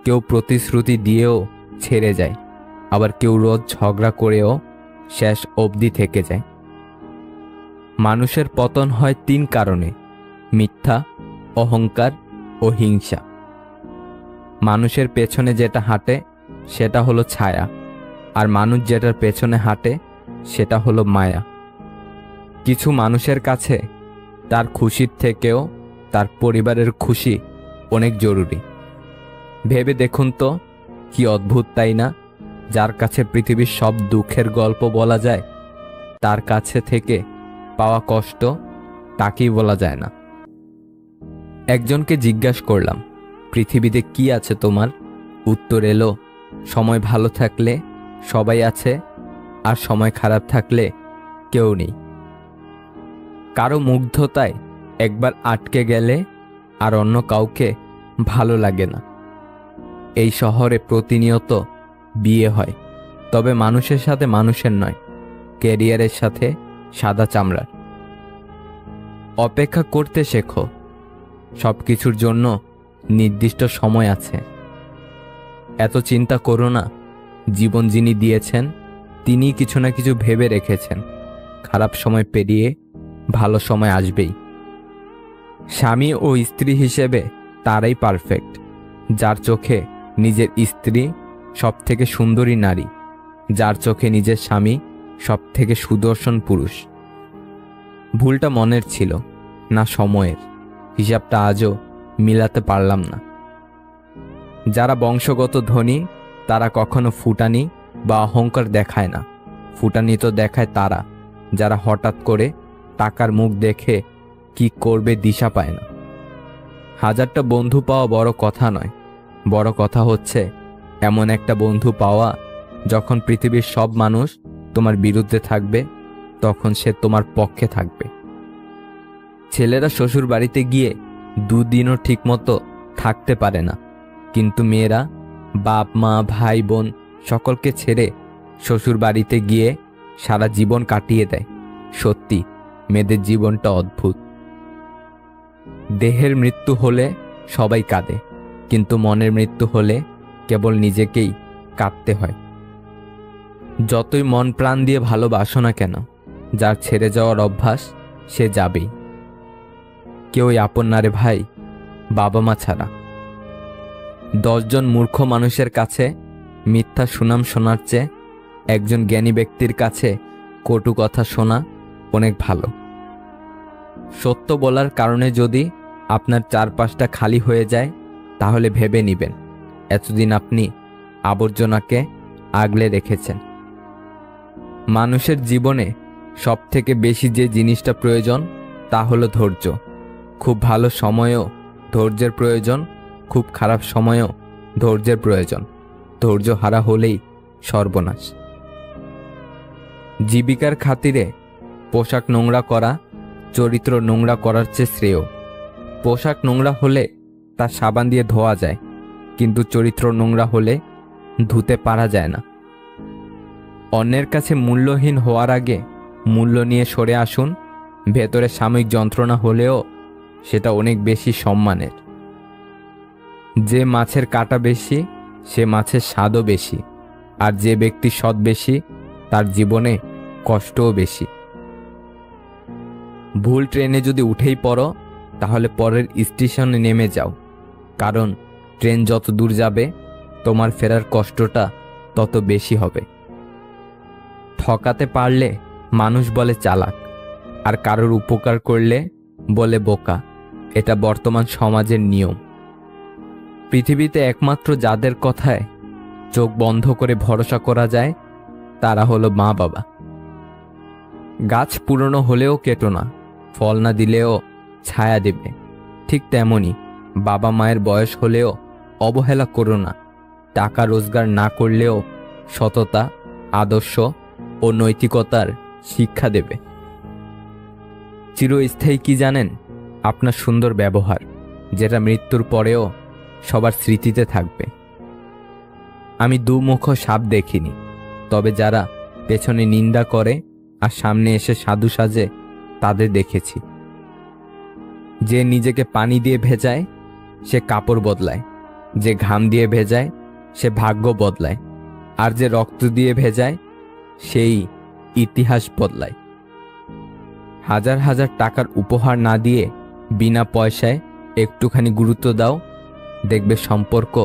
কেউ প্রতিশ্রুতি দিয়েও ছেড়ে যায়, আবার কেউ রোজ ঝগড়া করেও শেষ অবধি থেকে যায়। মানুষের পতন হয় 3 কারণে: মিথ্যা, অহংকার ও হিংসা। মানুষের পেছনে যেটা হাঁটে সেটা হলো ছায়া, আর মানুষ যেটার পেছনে হাঁটে সেটা হলো মায়া। কিছু মানুষের কাছে তার খুশির থেকেও তার পরিবারের খুশি অনেক জরুরি। ভেবে দেখুন তো, কি অদ্ভুত তাই না? যার কাছে পৃথিবীর সব দুঃখের গল্প বলা যায়, তার কাছে থেকে পাওয়া কষ্ট তাকেই বলা যায় না। একজনকে জিজ্ঞাসা করলাম, পৃথিবীতে কি আছে তোমার? উত্তর এলো, সময় ভালো থাকলে সবাই আছে, আর সময় খারাপ থাকলে কেউ নেই। কারো মুগ্ধতায় একবার আটকে গেলে আর অন্য কাউকে ভালো লাগে না। এই শহরে প্রতিনিয়ত বিয়ে হয়, তবে মানুষের সাথে মানুষের নয়, ক্যারিয়ারের সাথে সাদা চামড়ার। অপেক্ষা করতে শেখো, সবকিছুর জন্য নির্দিষ্ট সময় আছে। এত চিন্তা করো না, জীবন যিনি দিয়েছেন তিনি কিছু না কিছু ভেবে রেখেছেন। খারাপ সময় পেরিয়ে ভালো সময় আসবেই। স্বামী ও স্ত্রী হিসেবে তারাই পারফেক্ট, যার চোখে নিজের স্ত্রী সব থেকে সুন্দরী নারী, যার চোখে নিজের স্বামী সব থেকে সুদর্শন পুরুষ। ভুলটা মনের ছিল না সময়ের, হিসাবটা আজও মিলাতে পারলাম না। যারা বংশগত ধনী তারা কখনো ফুটানি বা অহংকার দেখায় না। ফুটানি তো দেখায় তারা যারা হঠাৎ করে টাকার মুখ দেখে কি করবে দিশা পায় না। 1000টা বন্ধু পাওয়া বড় কথা নয়, বড় কথা হচ্ছে এমন একটা বন্ধু পাওয়া যখন পৃথিবীর সব মানুষ তোমার বিরুদ্ধে থাকবে, তখন সে তোমার পক্ষে থাকবে। ছেলেরা শ্বশুর বাড়িতে গিয়ে 2 দিনও ঠিকমতো থাকতে পারে না, কিন্তু মেয়েরা বাপ মা ভাই বোন সকলকে ছেড়ে শ্বশুর বাড়িতে গিয়ে সারা জীবন কাটিয়ে দেয়। সত্যি মেয়েদের জীবনটা অদ্ভুত। দেহের মৃত্যু হলে সবাই কাঁদে, কিন্তু মনের মৃত্যু হলে কেবল নিজেকেই কাঁদতে হয়। যতই মন প্রাণ দিয়ে ভালোবাসো না কেন, যার ছেড়ে যাওয়ার অভ্যাস সে যাবেই। কেউই আপন না রে ভাই, বাবা মা ছাড়া। 10 জন মূর্খ মানুষের কাছে মিথ্যা সুনাম শোনার চেয়ে একজন জ্ঞানী ব্যক্তির কাছে কটু কথা শোনা অনেক ভালো। সত্য বলার কারণে যদি আপনার চারপাশটা খালি হয়ে যায়, তাহলে ভেবে নিবেন এতদিন আপনি আবর্জনাকে আগলে রেখেছেন। মানুষের জীবনে সবথেকে বেশি যে জিনিসটা প্রয়োজন তা হলো ধৈর্য। খুব ভালো সময়েও ধৈর্যের প্রয়োজন, খুব খারাপ সময়েও ধৈর্যের প্রয়োজন। ধৈর্য হারা হলেই সর্বনাশ। জীবিকার খাতিরে পোশাক নোংরা করা চরিত্র নোংরা করার চেয়ে শ্রেয়। পোশাক নোংরা হলে তা সাবান দিয়ে ধোয়া যায়, কিন্তু চরিত্র নোংরা হলে ধুতে পারা যায় না। অন্যের কাছে মূল্যহীন হওয়ার আগে মূল্য নিয়ে সরে আসুন। ভেতরে সাময়িক যন্ত্রণা হলেও সেটা অনেক বেশি সম্মানের। যে মাছের কাঁটা বেশি, সে মাছের স্বাদও বেশি। আর যে ব্যক্তি সৎ বেশি, তার জীবনে কষ্টও বেশি। ভুল ট্রেনে যদি উঠেই পড়ো, তাহলে পরের স্টেশনে নেমে যাও, কারণ ট্রেন যত দূর যাবে তোমার ফেরার কষ্টটা তত বেশি হবে। ঠকাতে পারলে মানুষ বলে চালাক, আর কারোর উপকার করলে বলে বোকা। এটা বর্তমান সমাজের নিয়ম। পৃথিবীতে একমাত্র যাদের কথায় চোখ বন্ধ করে ভরসা করা যায়, তারা হলো মা বাবা। গাছ পুরনো হলেও কেটো না, ফল না দিলেও ছায়া দেবে। ঠিক তেমনি বাবা মায়ের বয়স হলেও অবহেলা করো না। টাকা রোজগার না করলেও সততা, আদর্শ ও নৈতিকতার শিক্ষা দেবে। চিরস্থায়ী কি জানেন? আপনার সুন্দর ব্যবহার, যেটা মৃত্যুর পরেও সবার স্মৃতিতে থাকবে। আমি দুমুখ সাপ দেখিনি, তবে যারা পেছনে নিন্দা করে আর সামনে এসে সাধু সাজে তাদের দেখেছি। যে নিজেকে পানি দিয়ে ভেজায় সে কাপড় বদলায়, যে ঘাম দিয়ে ভেজায় সে ভাগ্য বদলায়, আর যে রক্ত দিয়ে ভেজায় সেই ইতিহাস বদলায়। হাজার হাজার টাকার উপহার না দিয়ে বিনা পয়সায় একটুখানি গুরুত্ব দাও, দেখবে সম্পর্ক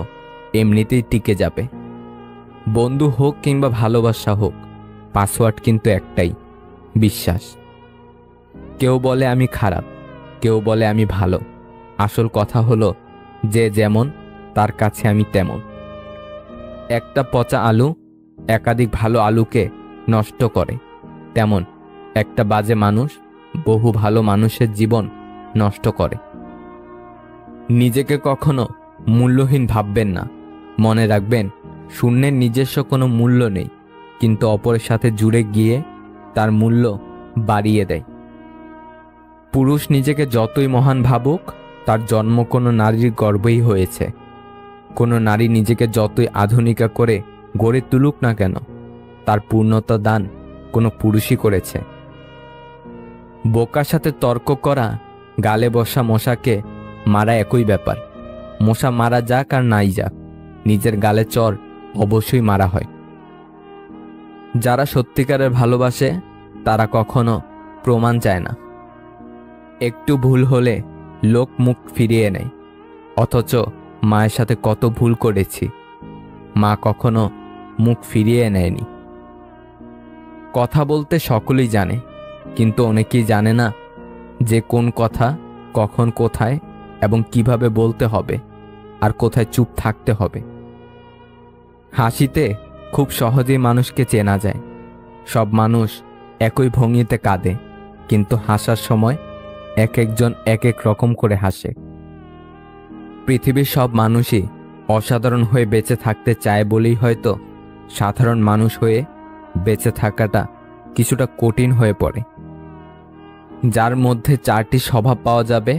এমনিতেই টিকে যাবে। বন্ধু হোক কিংবা ভালোবাসা হোক, পাসওয়ার্ড কিন্তু একটাই, বিশ্বাস। কেউ বলে আমি খারাপ, কেউ বলে আমি ভালো। আসল কথা হলো যে যেমন তার কাছে আমি তেমন। একটা পচা আলু একাধিক ভালো আলুকে নষ্ট করে, তেমন একটা বাজে মানুষ বহু ভালো মানুষের জীবন নষ্ট করে। নিজেকে কখনো মূল্যহীন ভাববেন না। মনে রাখবেন, শূন্যের নিজস্ব কোনো মূল্য নেই, কিন্তু অপরের সাথে জুড়ে গিয়ে তার মূল্য বাড়িয়ে দেয়। পুরুষ নিজেকে যতই মহান ভাবুক, তার জন্ম কোনো নারীর গর্ভেই হয়েছে। কোনো নারী নিজেকে যতই আধুনিকা করে গড়ে তুলুক না কেন, তার পূর্ণতা দান কোনো পুরুষই করেছে। বোকার সাথে তর্ক করা, গালে বসা মশাকে মারা একই ব্যাপার। মশা মারা যাক আর নাই যাক, নিজের গালে চর অবশ্যই মারা হয়। যারা সত্যিকারের ভালোবাসে তারা কখনো প্রমাণ চায় না। একটু ভুল হলে লোক মুখ ফিরিয়ে নেয়, অথচ মায়ের সাথে কত ভুল করেছি, মা কখনো মুখ ফিরিয়ে নেয়নি। কথা বলতে সকলেই জানে, কিন্তু অনেকেই জানে না যে কোন কথা কখন কোথায় এবং কিভাবে বলতে হবে আর কোথায় চুপ থাকতে হবে। হাসিতে খুব সহজেই মানুষকে চেনা যায়। সব মানুষ একই ভঙ্গিতে কাঁদে, কিন্তু হাসার সময় এক একজন এক এক রকম করে হাসে। পৃথিবীর সব মানুষই অসাধারণ হয়ে বেঁচে থাকতে চায় বলেই হয়তো সাধারণ মানুষ হয়ে বেঁচে থাকাটা কিছুটা কঠিন হয়ে পড়ে। যার মধ্যে 4টি স্বভাব পাওয়া যাবে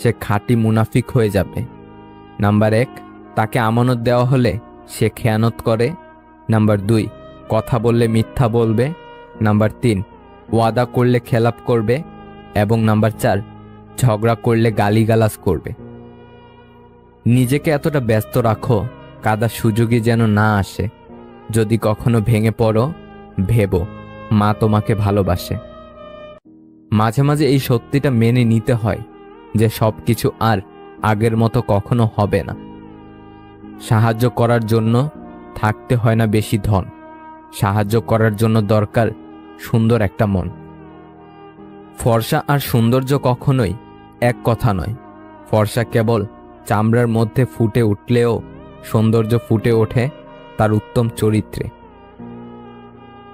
সে খাঁটি মুনাফিক হয়ে যাবে। নাম্বার 1, তাকে আমানত দেওয়া হলে সে খেয়ানত করে। নাম্বার 2, কথা বললে মিথ্যা বলবে। নাম্বার 3, ওয়াদা করলে খেলাপ করবে। এবং নাম্বার 4, ঝগড়া করলে গালিগালাজ করবে। নিজেকে এতটা ব্যস্ত রাখো কাদার সুযোগই যেন না আসে। যদি কখনো ভেঙে পড়ো, ভেবো মা তোমাকে ভালোবাসে। মাঝে মাঝে এই সত্যিটা মেনে নিতে হয় যে সব কিছু আর আগের মতো কখনো হবে না। সাহায্য করার জন্য থাকতে হয় না বেশি ধন, সাহায্য করার জন্য দরকার সুন্দর একটা মন। ফর্সা আর সৌন্দর্য কখনোই এক কথা নয়। ফর্সা কেবল চামড়ার মধ্যে ফুটে উঠলেও সৌন্দর্য ফুটে ওঠে তার উত্তম চরিত্রে।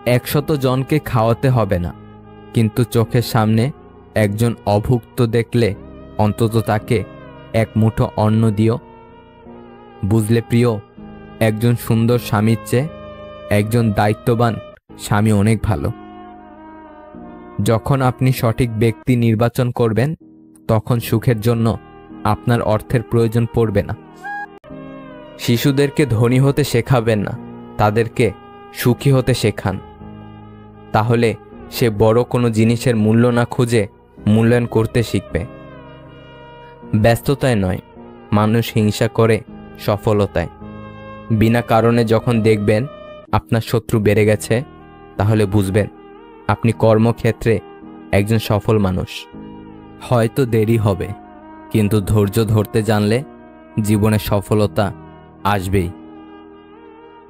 100 জনকে খাওয়াতে হবে না, কিন্তু চোখের সামনে একজন অভুক্ত দেখলে অন্তত তাকে এক মুঠো অন্ন দিও। বুঝলে প্রিয়, একজন সুন্দর স্বামীর চেয়ে একজন দায়িত্ববান স্বামী অনেক ভালো। যখন আপনি সঠিক ব্যক্তি নির্বাচন করবেন, তখন সুখের জন্য আপনার অর্থের প্রয়োজন পড়বে না। শিশুদেরকে ধনী হতে শেখাবেন না, তাদেরকে সুখী হতে শেখান। তাহলে সে বড় কোনো জিনিসের মূল্য না খুঁজে মূল্যায়ন করতে শিখবে। ব্যস্ততায় নয়, মানুষ হিংসা করে সফলতায়। বিনা কারণে যখন দেখবেন আপনার শত্রু বেড়ে গেছে, তাহলে বুঝবেন আপনি কর্মক্ষেত্রে একজন সফল মানুষ। হয়তো দেরি হবে, কিন্তু ধৈর্য ধরতে জানলে জীবনে সফলতা আসবেই।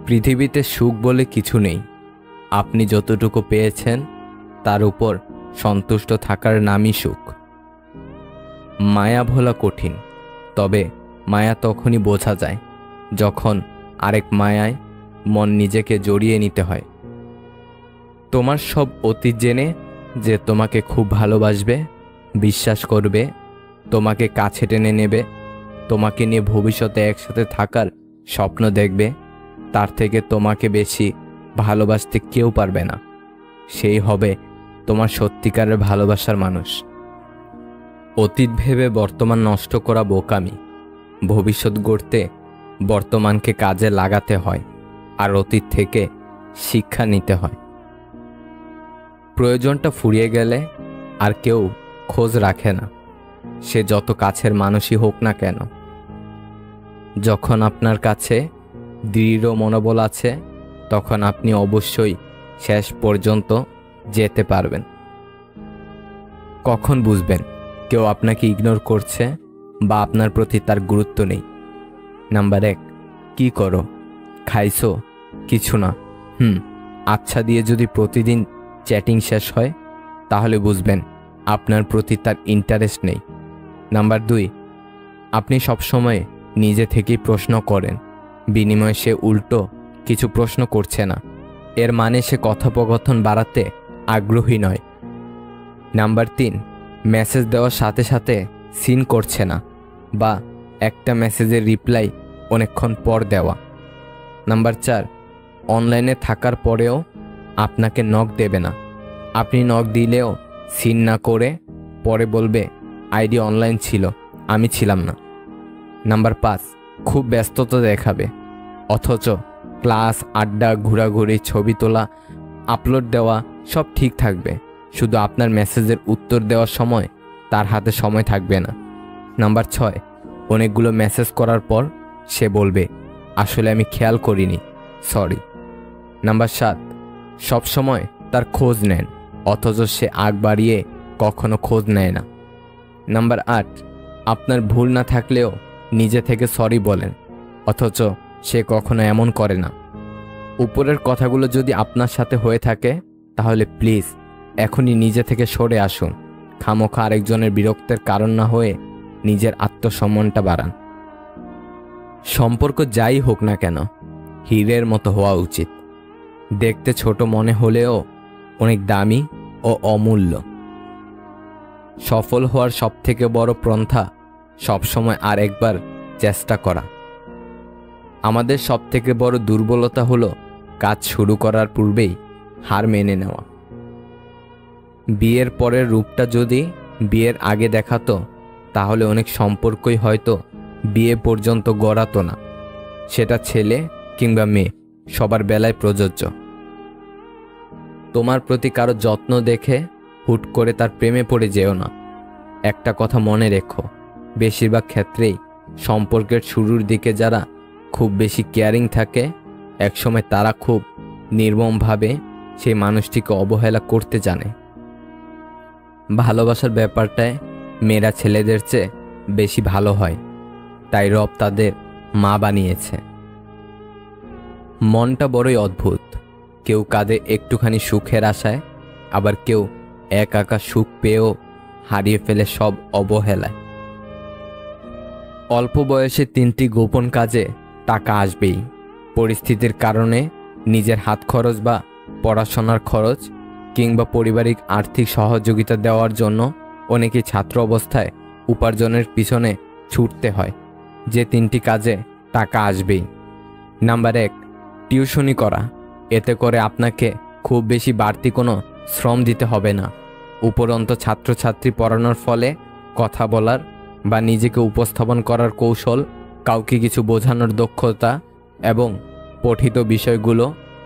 পৃথিবীতে সুখ বলে কিছু নেই। আপনি যতটুকু পেয়েছেন তার উপর সন্তুষ্ট থাকার নামই সুখ। মায়া ভোলা কঠিন, তবে মায়া তখনই বোঝা যায় যখন আরেক মায়ায় মন নিজেকে জড়িয়ে নিতে হয়। তোমার সব অতীত জেনে যে তোমাকে খুব ভালোবাসবে, বিশ্বাস করবে, তোমাকে কাছে টেনে নেবে, তোমাকে নিয়ে ভবিষ্যতে একসাথে থাকার স্বপ্ন দেখবে, তার থেকে তোমাকে বেশি ভালোবাসতে কেউ পারবে না। সেই হবে তোমার সত্যিকারের ভালোবাসার মানুষ। অতীত ভেবে বর্তমান নষ্ট করা বোকামি। ভবিষ্যৎ গড়তে বর্তমানকে কাজে লাগাতে হয়, আর অতীত থেকে শিক্ষা নিতে হয়। প্রয়োজনটা ফুরিয়ে গেলে আর কেউ খোঁজ রাখে না, সে যত কাছের মানুষই হোক না কেন। যখন আপনার কাছে দৃঢ় মনোবল আছে, তখন আপনি অবশ্যই শেষ পর্যন্ত যেতে পারবেন। কখন বুঝবেন কেউ আপনাকে ইগনোর করছে বা আপনার প্রতি তার গুরুত্ব নেই? নাম্বার 1, কি করো? খাইছো? কিছু না। আচ্ছা দিয়ে যদি প্রতিদিন চ্যাটিং শেষ হয়, তাহলে বুঝবেন আপনার প্রতি তার ইন্টারেস্ট নেই। নাম্বার 2, আপনি সবসময় নিজে থেকেই প্রশ্ন করেন, বিনিময়ে সে উল্টো কিছু প্রশ্ন করছে না, এর মানে সে কথোপকথন বাড়াতে আগ্রহী নয়। নাম্বার 3, মেসেজ দেওয়ার সাথে সাথে সিন করছে না, বা একটা মেসেজের রিপ্লাই অনেকক্ষণ পর দেওয়া। নাম্বার 4, অনলাইনে থাকার পরেও আপনাকে নক দেবে না, আপনি নক দিলেও সিন না করে পরে বলবে আইডি অনলাইন ছিল, আমি ছিলাম না। নাম্বার 5, খুব ব্যস্ততা দেখাবে, অথচ ক্লাস, আড্ডা, ঘোরাঘুরি, ছবি তোলা, আপলোড দেওয়া সব ঠিক থাকবে, শুধু আপনার মেসেজের উত্তর দেওয়ার সময় তার হাতে সময় থাকবে না। নাম্বার 6, অনেকগুলো মেসেজ করার পর সে বলবে আসলে আমি খেয়াল করিনি, সরি। নাম্বার 7, সব সময় তার খোঁজ নেন, অথচ সে আগ বাড়িয়ে কখনো খোঁজ নেয় না। নাম্বার 8, আপনার ভুল না থাকলেও নিজে থেকে সরি বলেন, অথচ সে কখনো এমন করে না। উপরের কথাগুলো যদি আপনার সাথে হয়ে থাকে, তাহলে প্লিজ এখনই নিজে থেকে সরে আসুন। খামোখা আরেকজনের বিরক্তের কারণ না হয়ে নিজের আত্মসম্মানটা বাড়ান। সম্পর্ক যাই হোক না কেন, হীরের মতো হওয়া উচিত। দেখতে ছোট মনে হলেও অনেক দামি ও অমূল্য। সফল হওয়ার সবথেকে বড় পন্থা সবসময় আর একবার চেষ্টা করা। আমাদের সবথেকে বড় দুর্বলতা হলো কাজ শুরু করার পূর্বেই হার মেনে নেওয়া। বিয়ের পরের রূপটা যদি বিয়ের আগে দেখাতো, তাহলে অনেক সম্পর্কই হয়তো বিয়ে পর্যন্ত গড়াতো না। সেটা ছেলে কিংবা মেয়ে, সবার বেলায় প্রযোজ্য। তোমার প্রতি কারো যত্ন দেখে হুট করে তার প্রেমে পড়ে যেও না। একটা কথা মনে রেখো, বেশিরভাগ ক্ষেত্রেই সম্পর্কের শুরুর দিকে যারা খুব বেশি কেয়ারিং থাকে, একসময় তারা খুব নির্মমভাবে সেই মানুষটিকে অবহেলা করতে জানে। ভালোবাসার ব্যাপারটায় মেয়েরা ছেলেদের চেয়ে বেশি ভালো হয়, তাই রব তাদের মা বানিয়েছে। মনটা বড়ই অদ্ভুত, কেউ কাঁদে একটুখানি সুখের আশায়, আবার কেউ একা সুখ পেয়েও হারিয়ে ফেলে সব অবহেলায়। অল্প বয়সে 3টি গোপন কাজে টাকা আসবেই। পরিস্থিতির কারণে নিজের হাত খরচ বা পড়াশোনার খরচ কিংবা পারিবারিক আর্থিক সহযোগিতা দেওয়ার জন্য অনেকেই ছাত্র অবস্থায় উপার্জনের পিছনে ছুটতে হয়। যে 3টি কাজে টাকা আসবেই। নাম্বার 1, টিউশনি করা। এতে করে আপনাকে খুব বেশি বাড়তি কোনো শ্রম দিতে হবে না। উপরন্ত ছাত্রছাত্রী পড়ানোর ফলে কথা বলার বা নিজেকে উপস্থাপন করার কৌশল, কাউকে কিছু বোঝানোর দক্ষতা এবং পঠিত বিষয়গুলো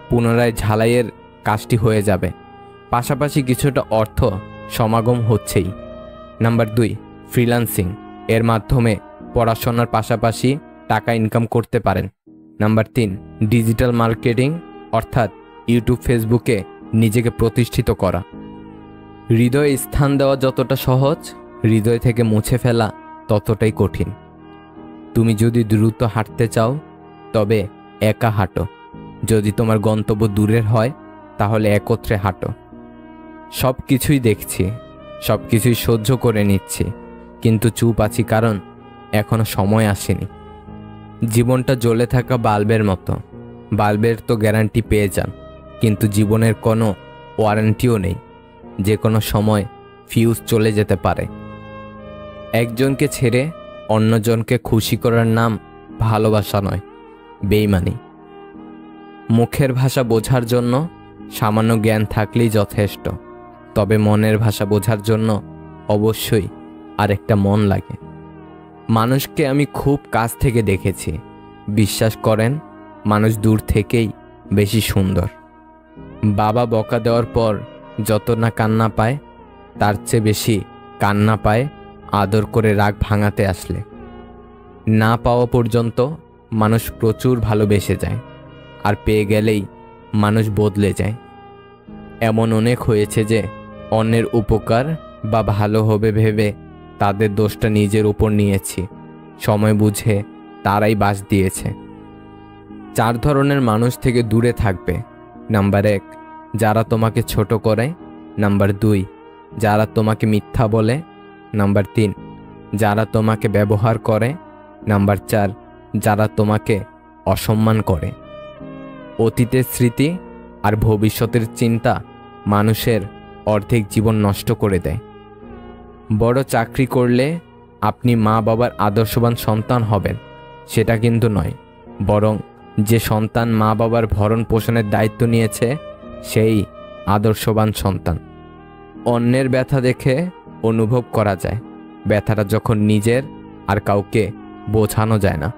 পুনরায় ঝালাইয়ের কাজটি হয়ে যাবে। পাশাপাশি কিছুটা অর্থ সমাগম হচ্ছেই। Number 2, freelancing. এর মাধ্যমে পড়াশোনার পাশাপাশি টাকা ইনকাম করতে পারেন। নাম্বার 3, ডিজিটাল মার্কেটিং, অর্থাৎ ইউটিউব, ফেসবুকে নিজেকে প্রতিষ্ঠিত করা। হৃদয়ে স্থান দেওয়া যতটা সহজ, হৃদয় থেকে মুছে ফেলা ততটাই কঠিন। তুমি যদি দ্রুত হাঁটতে চাও তবে একা হাঁটো, যদি তোমার গন্তব্য দূরের হয় তাহলে একত্রে হাঁটো। সব কিছুই দেখছি, সব কিছুই সহ্য করে নিচ্ছি, কিন্তু চুপ আছি কারণ এখনো সময় আসেনি। জীবনটা জ্বলে থাকা বাল্বের মতো। বাল্বের তো গ্যারান্টি পেয়ে যান, কিন্তু জীবনের কোনো ওয়ারেন্টিও নেই। যে কোনো সময় ফিউজ চলে যেতে পারে। একজনকে ছেড়ে অন্যজনকে খুশি করার নাম ভালোবাসা নয়, বেইমানি। মুখের ভাষা বোঝার জন্য সামান্য জ্ঞান থাকলেই যথেষ্ট, তবে মনের ভাষা বোঝার জন্য অবশ্যই আরেকটা মন লাগে। মানুষকে আমি খুব কাছ থেকে দেখেছি, বিশ্বাস করেন মানুষ দূর থেকেই বেশি সুন্দর। বাবা বকা দেওয়ার পর যত না কান্না পায়, তার চেয়ে বেশি কান্না পায় আদর করে রাগ ভাঙাতে আসলে। না পাওয়া পর্যন্ত মানুষ প্রচুর ভালোবেসে যায়, আর পেয়ে গেলেই মানুষ বদলে যায়। এমন অনেক হয়েছে যে অন্যের উপকার বা ভালো হবে ভেবে তাদের দোষটা নিজের উপর নিয়েছি। সময় বুঝে তারাই বাস দিয়েছে। 4 ধরনের মানুষ থেকে দূরে থাকবে। নাম্বার 1, যারা তোমাকে ছোট করে। নাম্বার 2, যারা তোমাকে মিথ্যা বলে। নাম্বার 3, যারা তোমাকে ব্যবহার করে। নাম্বার 4, যারা তোমাকে অসম্মান করে। অতীতের স্মৃতি আর ভবিষ্যতের চিন্তা মানুষের অর্ধেক জীবন নষ্ট করে দেয়। বড় চাকরি করলে আপনি মা বাবার আদর্শবান সন্তান হবেন, সেটা কিন্তু নয়, বরং যে সন্তান মা বাবার ভরণ পোষণের দায়িত্ব নিয়েছে সেই আদর্শবান সন্তান। অন্যের ব্যথা দেখে অনুভব করা যায়, ব্যথাটা যখন নিজের আর কাউকে বোঝানো যায় না।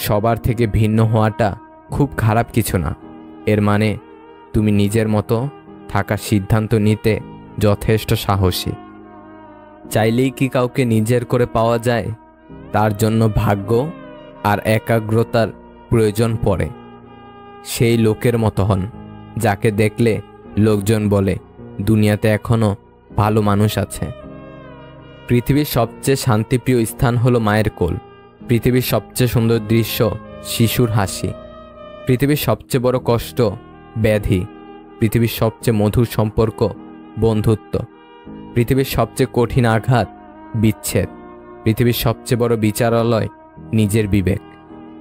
সবার থেকে ভিন্ন হওয়াটা খুব খারাপ কিছু না, এর মানে তুমি নিজের মতো থাকার সিদ্ধান্ত নিতে যথেষ্ট সাহসী। চাইলেই কি কাউকে নিজের করে পাওয়া যায়? তার জন্য ভাগ্য আর একাগ্রতার প্রয়োজন পড়ে। সেই লোকের মতো হন যাকে দেখলে লোকজন বলে দুনিয়াতে এখনো ভালো মানুষ আছে। পৃথিবীর সবচেয়ে শান্তিপ্রিয় স্থান হলো মায়ের কোল। পৃথিবীর সবচেয়ে সুন্দর দৃশ্য শিশুর হাসি। পৃথিবীর সবচেয়ে বড় কষ্ট ব্যাধি। পৃথিবীর সবচেয়ে মধুর সম্পর্ক বন্ধুত্ব। পৃথিবীর সবচেয়ে কঠিন আঘাত বিচ্ছেদ। পৃথিবীর সবচেয়ে বড় বিচারালয় নিজের বিবেক।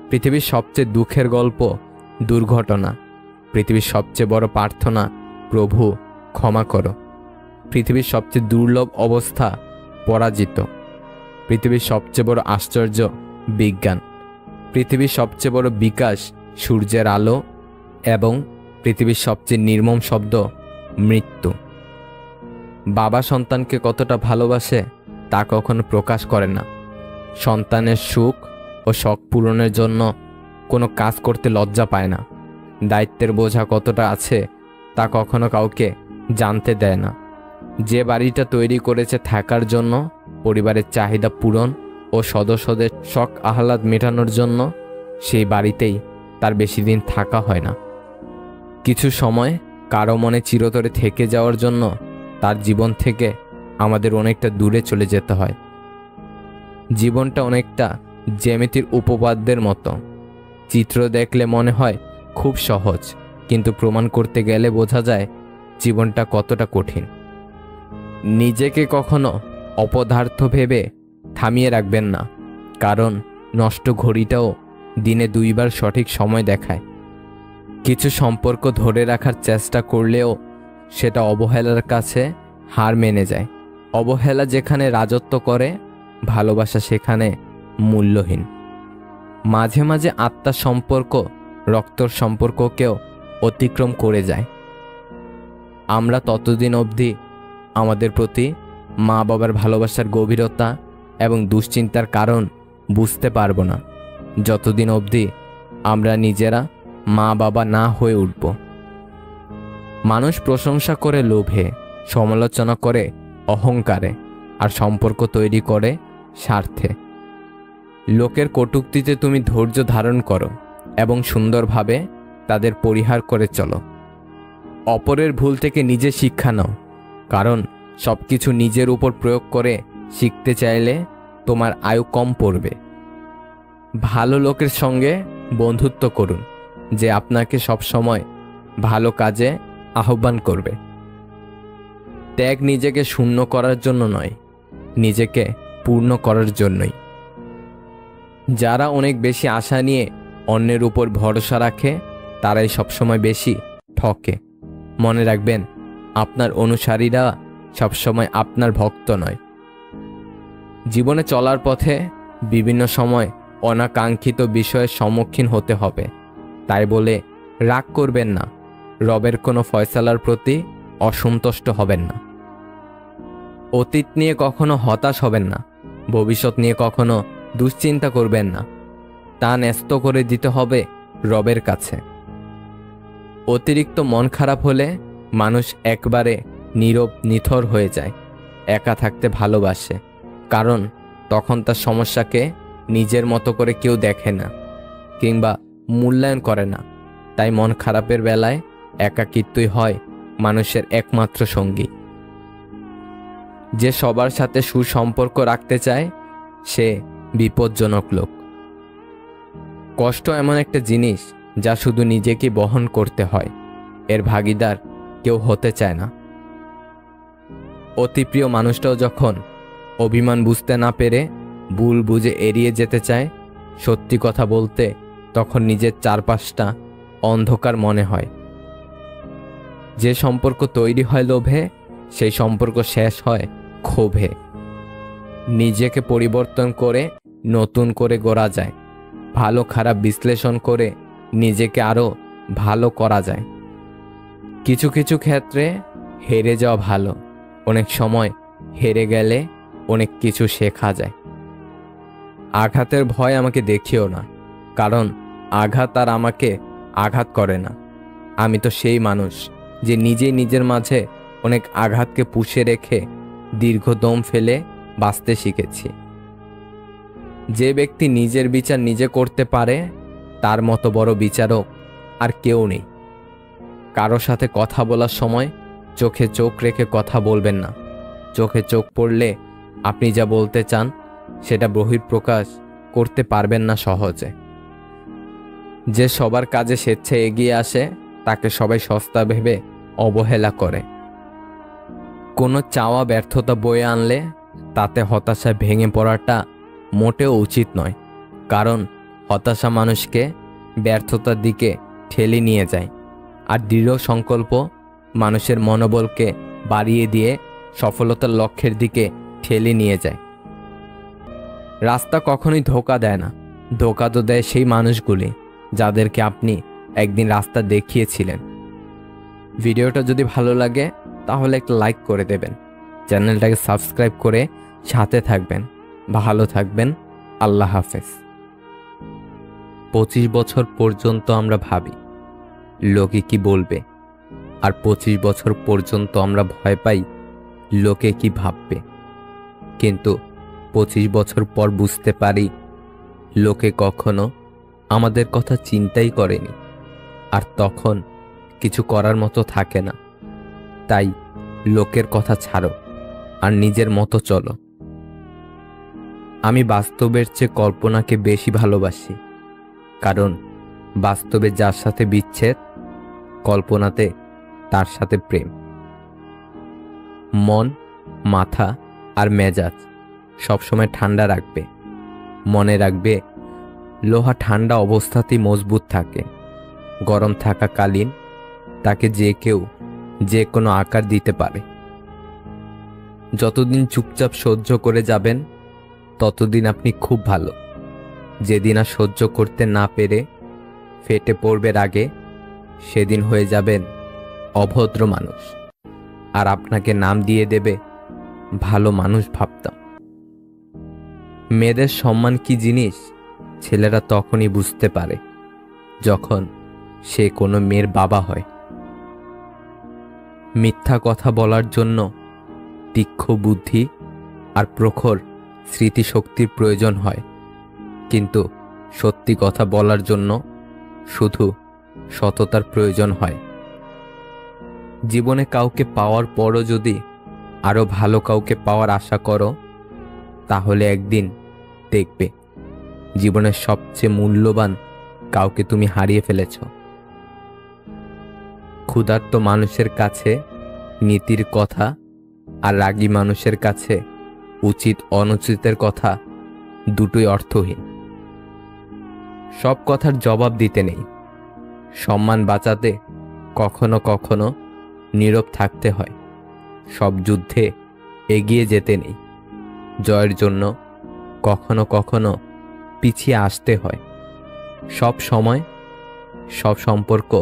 পৃথিবীর সবচেয়ে দুঃখের গল্প দুর্ঘটনা। পৃথিবীর সবচেয়ে বড় প্রার্থনা প্রভু ক্ষমা করো। পৃথিবীর সবচেয়ে দুর্লভ অবস্থা পরাজিত। পৃথিবীর সবচেয়ে বড় আশ্চর্য বিজ্ঞান। পৃথিবীর সবচেয়ে বড় বিকাশ সূর্যের আলো এবং পৃথিবীর সবচেয়ে নির্মম শব্দ মৃত্যু। বাবা সন্তানকে কতটা ভালোবাসে তা কখনো প্রকাশ করে না। সন্তানের সুখ ও শখ পূরণের জন্য কোনো কাজ করতে লজ্জা পায় না। দায়িত্বের বোঝা কতটা আছে তা কখনো কাউকে জানতে দেয় না। যে বাড়িটা তৈরি করেছে থাকার জন্য, পরিবারের চাহিদা পূরণ ও সদস্যদের শখ আহ্লাদ মেটানোর জন্য, সেই বাড়িতেই তার বেশি দিন থাকা হয় না। কিছু সময় কারো মনে চিরতরে থেকে যাওয়ার জন্য তার জীবন থেকে আমাদের অনেকটা দূরে চলে যেতে হয়। জীবনটা অনেকটা জ্যামিতির উপপাদ্যের মতো। চিত্র দেখলে মনে হয় খুব সহজ, কিন্তু প্রমাণ করতে গেলে বোঝা যায় জীবনটা কতটা কঠিন। নিজেকে কখনো অপদার্থ ভেবে থামিয়ে রাখবেন না, কারণ নষ্ট ঘড়িটাও দিনে 2 বার সঠিক সময় দেখায়। কিছু সম্পর্ক ধরে রাখার চেষ্টা করলেও সেটা অবহেলার কাছে হার মেনে যায়। অবহেলা যেখানে রাজত্ব করে, ভালোবাসা সেখানে মূল্যহীন। মাঝে মাঝে আত্মার সম্পর্ক রক্তর সম্পর্ককেও অতিক্রম করে যায়। আমরা ততদিন অবধি আমাদের প্রতি মা বাবার ভালোবাসার গভীরতা এবং দুশ্চিন্তার কারণ বুঝতে পারবো না, যতদিন অবধি আমরা নিজেরা মা বাবা না হয়ে উঠব। মানুষ প্রশংসা করে লোভে, সমালোচনা করে অহংকারে, আর সম্পর্ক তৈরি করে স্বার্থে। লোকের কটূক্তিতে তুমি ধৈর্য ধারণ করো এবং সুন্দরভাবে তাদের পরিহার করে চলো। অপরের ভুল থেকে নিজে শিক্ষা নাও, কারণ সবকিছু নিজের উপর প্রয়োগ করে শিখতে চাইলে তোমার আয়ু কম পড়বে। ভালো লোকের সঙ্গে বন্ধুত্ব করুন, যে আপনাকে সবসময় ভালো কাজে আহ্বান করবে। ত্যাগ নিজেকে শূন্য করার জন্য নয়, নিজেকে পূর্ণ করার জন্যই। যারা অনেক বেশি আশা নিয়ে অন্যের উপর ভরসা রাখে, তারাই সবসময় বেশি ঠকে। মনে রাখবেন, আপনার অনুসারীরা সবসময় আপনার ভক্ত নয়। জীবনে চলার পথে বিভিন্ন সময় অনাকাঙ্ক্ষিত বিষয়ের সম্মুখীন হতে হবে, তাই বলে রাগ করবেন না, রবের কোনো ফয়সালার প্রতি অসন্তুষ্ট হবেন না। অতীত নিয়ে কখনো হতাশ হবেন না, ভবিষ্যৎ নিয়ে কখনো দুশ্চিন্তা করবেন না। তা ন্যস্ত করে দিতে হবে রবের কাছে। অতিরিক্ত মন খারাপ হলে মানুষ একবারে নীরব নিথর হয়ে যায়, একা থাকতে ভালোবাসে, কারণ তখন তার সমস্যাকে নিজের মতো করে কেউ দেখে না কিংবা মূল্যায়ন করে না। তাই মন খারাপের বেলায় একাকিত্বই হয় মানুষের একমাত্র সঙ্গী। যে সবার সাথে সুসম্পর্ক রাখতে চায়, সে বিপজ্জনক লোক। কষ্ট এমন একটা জিনিস যা শুধু নিজেকে বহন করতে হয়, এর ভাগিদার কেউ হতে চায় না। অতি প্রিয় মানুষটাও যখন অভিমান বুঝতে না পেরে ভুল বুঝে এড়িয়ে যেতে চায়, সত্যি কথা বলতে তখন নিজের চারপাশটা অন্ধকার মনে হয়। যে সম্পর্ক তৈরি হয় লোভে, সেই সম্পর্ক শেষ হয় ক্ষোভে। নিজেকে পরিবর্তন করে নতুন করে গড়া যায়, ভালো খারাপ বিশ্লেষণ করে নিজেকে আরও ভালো করা যায়। কিছু কিছু ক্ষেত্রে হেরে যাওয়া ভালো, অনেক সময় হেরে গেলে অনেক কিছু শেখা যায়। আঘাতের ভয় আমাকে দেখিও না, কারণ আঘাত আর আমাকে আঘাত করে না। আমি তো সেই মানুষ যে নিজেই নিজের মাঝে অনেক আঘাতকে পুষে রেখে দীর্ঘ দম ফেলে বাঁচতে শিখেছি। যে ব্যক্তি নিজের বিচার নিজে করতে পারে, তার মতো বড় বিচারক আর কেউ নেই। কারো সাথে কথা বলার সময় চোখে চোখ রেখে কথা বলবেন না। চোখে চোখ পড়লে আপনি যা বলতে চান সেটা বহিঃপ্রকাশ করতে পারবেন না সহজে। যে সবার কাজে স্বেচ্ছায় এগিয়ে আসে, তাকে সবাই সস্তা ভেবে অবহেলা করে। কোনো চাওয়া ব্যর্থতা বয়ে আনলে তাতে হতাশায় ভেঙে পড়াটা মোটেও উচিত নয়, কারণ হতাশা মানুষকে ব্যর্থতার দিকে ঠেলে নিয়ে যায়, আর দৃঢ় সংকল্প মানুষের মনোবলকে বাড়িয়ে দিয়ে সফলতার লক্ষ্যের দিকে ঠেলে নিয়ে যায়। রাস্তা কখনোই ধোঁকা দেয় না, ধোঁকা তো দেয় সেই মানুষগুলি যাদেরকে আপনি একদিন রাস্তা দেখিয়েছিলেন। ভিডিওটা যদি ভালো লাগে তাহলে একটা লাইক করে দেবেন, চ্যানেলটাকে সাবস্ক্রাইব করে সাথে থাকবেন। ভালো থাকবেন। আল্লাহ হাফেজ। 25 বছর পর্যন্ত আমরা ভাবি লোকে কি বলবে, আর 25 বছর পর্যন্ত আমরা ভয় পাই লোকে কি ভাববে। কিন্তু 25 বছর পর বুঝতে পারি লোকে কখনো আমাদের কথা চিন্তাই করেনি, আর তখন কিছু করার মতো থাকে না। তাই লোকের কথা ছাড়ো আর নিজের মতো চলো। আমি বাস্তবের চেয়ে কল্পনাকে বেশি ভালোবাসি, কারণ বাস্তবে যার সাথে বিচ্ছেদ, কল্পনাতে তার সাথে প্রেম। মন, মাথা আর মেজাজ সবসময় ঠান্ডা রাখবে। মনে রাখবে, লোহা ঠান্ডা অবস্থাতেই মজবুত থাকে। গরম থাকাকালীন তাকে যে কেউ যে কোনো আকার দিতে পারে। যতদিন চুপচাপ সহ্য করে যাবেন ততদিন আপনি খুব ভালো। যেদিন আর সহ্য করতে না পেরে ফেটে পড়বার আগে, সেদিন হয়ে যাবেন অভদ্র মানুষ, আর আপনাকে নাম দিয়ে দেবে ভালো মানুষ ভাবতাম। মেয়েদের সম্মান কি জিনিস ছেলেরা তখনই বুঝতে পারে যখন সে কোনো মেয়ের বাবা হয়। মিথ্যা কথা বলার জন্য তীক্ষ্ণ বুদ্ধি আর প্রখর স্মৃতিশক্তির প্রয়োজন হয়, কিন্তু সত্যি কথা বলার জন্য শুধু সততার প্রয়োজন হয়। জীবনে কাউকে পাওয়ার পরও যদি আরো ভালো কাউকে পাওয়ার আশা করো, তাহলে একদিন দেখবে জীবনের সবচেয়ে মূল্যবান কাউকে তুমি হারিয়ে ফেলেছ। ক্ষুধার্ত মানুষের কাছে নীতির কথা আর রাগী মানুষের কাছে উচিত অনুচিতের কথা দুটোই অর্থহীন। সব কথার জবাব দিতে নেই। সম্মান বাঁচাতে কখনো কখনো নীরব থাকতে হয়। সব যুদ্ধে এগিয়ে যেতে নেই। জয়ের জন্য কখনো কখনো পিছিয়ে আসতে হয়। সব সময় সব সম্পর্ক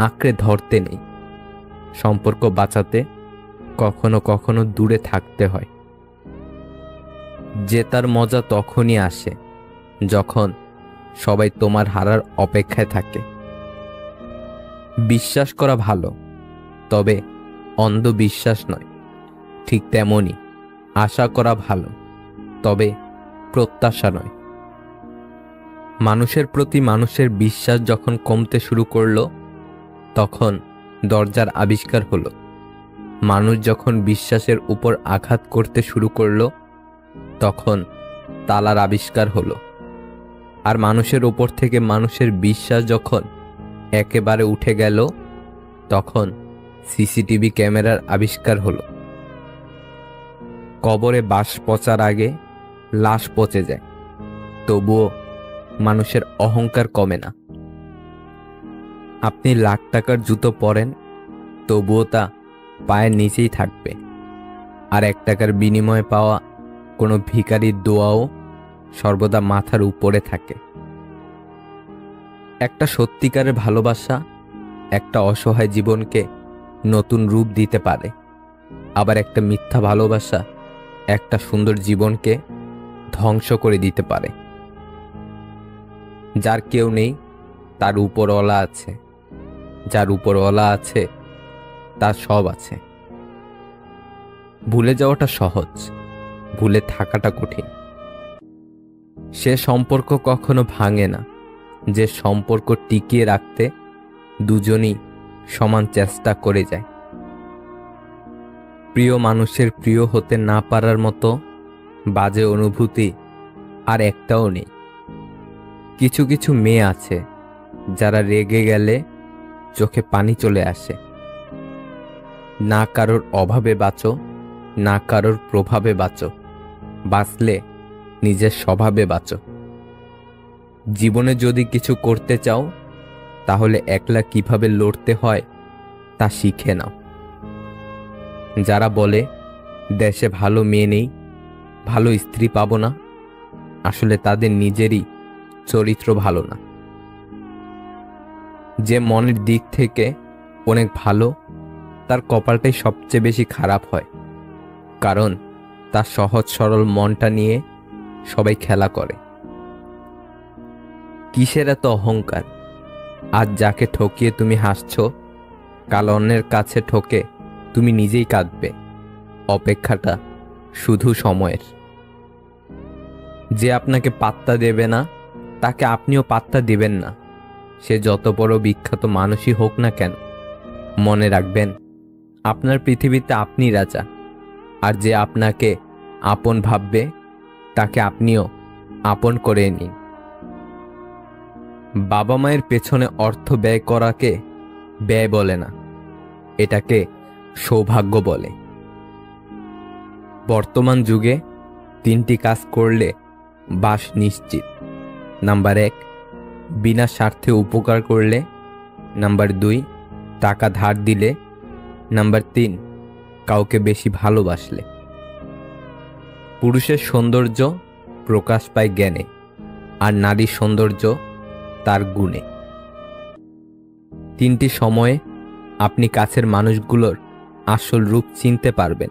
আঁকড়ে ধরতে নেই। সম্পর্ক বাঁচাতে কখনো কখনো দূরে থাকতে হয়। জেতার মজা তখনই আসে যখন সবাই তোমার হারার অপেক্ষায় থাকে। বিশ্বাস করা ভালো, তবে অন্ধবিশ্বাস নয়। ঠিক তেমনই আশা করা ভালো, তবে প্রত্যাশা নয়। মানুষের প্রতি মানুষের বিশ্বাস যখন কমতে শুরু করলো, তখন দরজার আবিষ্কার হলো। মানুষ যখন বিশ্বাসের উপর আঘাত করতে শুরু করলো, তখন তালার আবিষ্কার হলো। আর মানুষের উপর থেকে মানুষের বিশ্বাস যখন একেবারে উঠে গেল, তখন সিসিটিভি ক্যামেরার আবিষ্কার হলো। কবরে বাঁশ পচার আগে লাশ পচে যায়, তবুও মানুষের অহংকার কমে না। আপনি লাখ টাকার জুতো পরেন, তবুও তা পায়ের নিচেই থাকবে। আর 1 টাকার বিনিময়ে পাওয়া কোনো ভিখারির দোয়াও সর্বদা মাথার উপরে থাকে। একটা সত্যিকারের ভালোবাসা একটা অসহায় জীবনকে নতুন রূপ দিতে পারে। আবার একটা মিথ্যা ভালোবাসা একটা সুন্দর জীবনকে ধ্বংস করে দিতে পারে। যার কেউ নেই তার উপরওয়ালা আছে, যার উপরওয়ালা আছে তার সব আছে। ভুলে যাওয়াটা সহজ, ভুলে থাকাটা কঠিন। সে সম্পর্ক কখনো ভাঙে না যে সম্পর্ক টিকিয়ে রাখতে দুজনই সমান চেষ্টা করে যায়। প্রিয় মানুষের প্রিয় হতে না পারার মতো বাজে অনুভূতি আর একটাও নেই। কিছু কিছু মেয়ে আছে যারা রেগে গেলে চোখে পানি চলে আসে। না কারোর অভাবে বাঁচো, না কারোর প্রভাবে বাঁচো, বাঁচলে নিজের স্বভাবে বাঁচো। জীবনে যদি কিছু করতে চাও, তাহলে একলা কিভাবে লড়তে হয় তা শিখে নাও। যারা বলে দেশে ভালো মেয়ে নেই, ভালো স্ত্রী পাবো না, আসলে তাদের নিজেরই চরিত্র ভালো না। যে মনের দিক থেকে অনেক ভালো, তার কপালটাই সবচেয়ে বেশি খারাপ হয়, কারণ তার সহজ সরল মনটা নিয়ে সবাই খেলা করে। কিসের এত অহংকার? আজ যাকে ঠকিয়ে তুমি হাসছো, কাল অন্যের কাছে ঠকে তুমি নিজেই কাঁদবে। অপেক্ষাটা শুধু সময়ের। যে আপনাকে পাত্তা দেবে না তাকে আপনিও পাত্তা দিবেন না, সে যত বড় বিখ্যাত মানুষই হোক না কেন। মনে রাখবেন, আপনার পৃথিবীতে আপনি রাজা, আর যে আপনাকে আপন ভাববে তাকে আপনিও আপন করে নিন। বাবা মায়ের পেছনে অর্থ ব্যয় করাকে ব্যয় বলে না, এটাকে সৌভাগ্য বলে। বর্তমান যুগে 3টি কাজ করলে বাস নিশ্চিত। নাম্বার 1, বিনা স্বার্থে উপকার করলে। নাম্বার 2, টাকা ধার দিলে। নাম্বার 3, কাউকে বেশি ভালোবাসলে। পুরুষের সৌন্দর্য প্রকাশ পায় জ্ঞানে, আর নারীর সৌন্দর্য তার গুণে। 3টি সময়ে আপনি কাছের মানুষগুলোর আসল রূপ চিনতে পারবেন: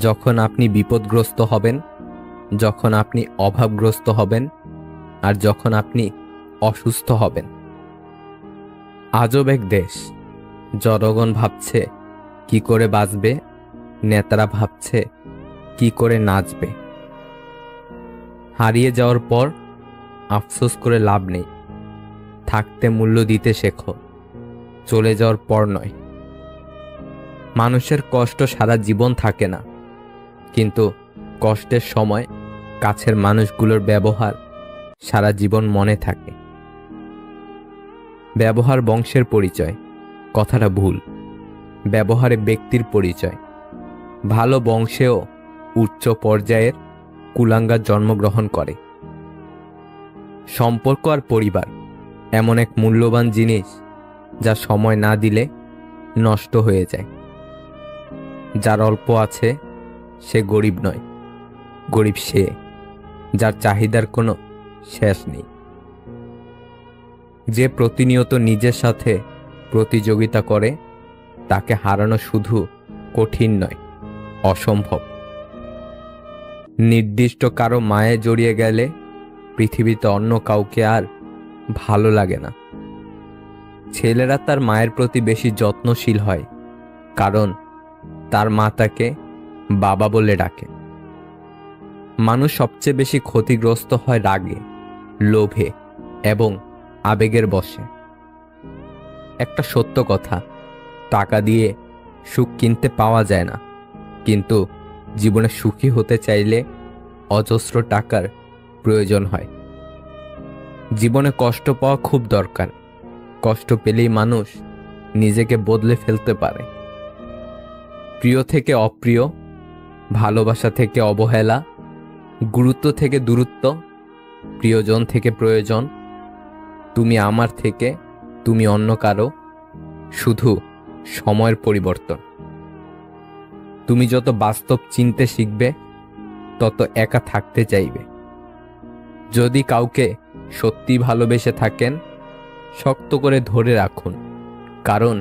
যখন আপনি বিপদগ্রস্ত হবেন, যখন আপনি অভাবগ্রস্ত হবেন, আর যখন আপনি অসুস্থ হবেন। আজব এক দেশ, জনগণ ভাবছে কি করে বাঁচবে, নেতারা ভাবছে কি করে নাচবে। হারিয়ে যাওয়ার পর আফসোস করে লাভ নেই, থাকতে মূল্য দিতে শেখো, চলে যাওয়ার পর নয়। মানুষের কষ্ট সারা জীবন থাকে না, কিন্তু কষ্টের সময় কাছের মানুষগুলোর ব্যবহার সারা জীবন মনে থাকে। ব্যবহার বংশের পরিচয়, কথাটা ভুল। ব্যবহারে ব্যক্তির পরিচয়। ভালো বংশেও উচ্চ পর্যায়ের কুলাঙ্গার জন্মগ্রহণ করে। সম্পর্ক আর পরিবার এমন এক মূল্যবান জিনিস যা সময় না দিলে নষ্ট হয়ে যায়। যার অল্প আছে সে গরিব নয়, গরিব সে যার চাহিদার কোনো শেষ নেই। যে প্রতিনিয়ত নিজের সাথে প্রতিযোগিতা করে তাকে হারানো শুধু কঠিন নয়, অসম্ভব। নির্দিষ্ট কারো মায়ে জড়িয়ে গেলে পৃথিবীতে অন্য কাউকে আর ভালো লাগে না। ছেলেরা তার মায়ের প্রতি বেশি যত্নশীল হয়, কারণ তার মা তাকে বাবা বলে ডাকে। মানুষ সবচেয়ে বেশি ক্ষতিগ্রস্ত হয় রাগে, লোভে এবং আবেগের বশে। একটা সত্য কথা, টাকা দিয়ে সুখ কিনতে পাওয়া যায় না, কিন্তু জীবনে সুখী হতে চাইলে অজস্র টাকার প্রয়োজন হয়। জীবনে কষ্ট পাওয়া খুব দরকার, কষ্ট পেলেই মানুষ নিজেকে বদলে ফেলতে পারে। প্রিয় থেকে অপ্রিয়, ভালোবাসা থেকে অবহেলা, গুরুত্ব থেকে দূরত্ব, প্রিয়জন থেকে প্রয়োজন, তুমি আমার থেকে তুমি অন্য কারো, শুধু সময়ের পরিবর্তন। তুমি যত বাস্তব চিনতে শিখবে তত একা থাকতে চাইবে। যদি কাউকে সত্যি ভালোবেসে থাকেন, শক্ত করে ধরে রাখুন, কারণ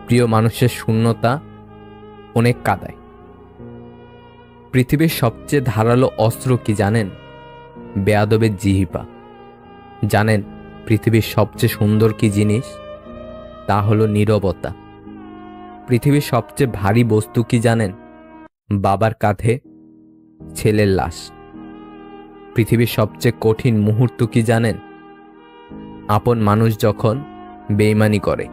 প্রিয় মানুষের শূন্যতা অনেক কাঁদায়। পৃথিবীর সবচেয়ে ধারালো অস্ত্র কি জানেন? বেয়াদবের জিহ্বা। জানেন পৃথিবীর সবচেয়ে সুন্দর কি জিনিস? তা হলো নীরবতা। পৃথিবীর সবচেয়ে ভারী বস্তু কি জানেন? বাবার কাঁধে ছেলের লাশ। পৃথিবীর সবচেয়ে কঠিন মুহূর্ত কি জানেন? আপন মানুষ যখন বেইমানি করে।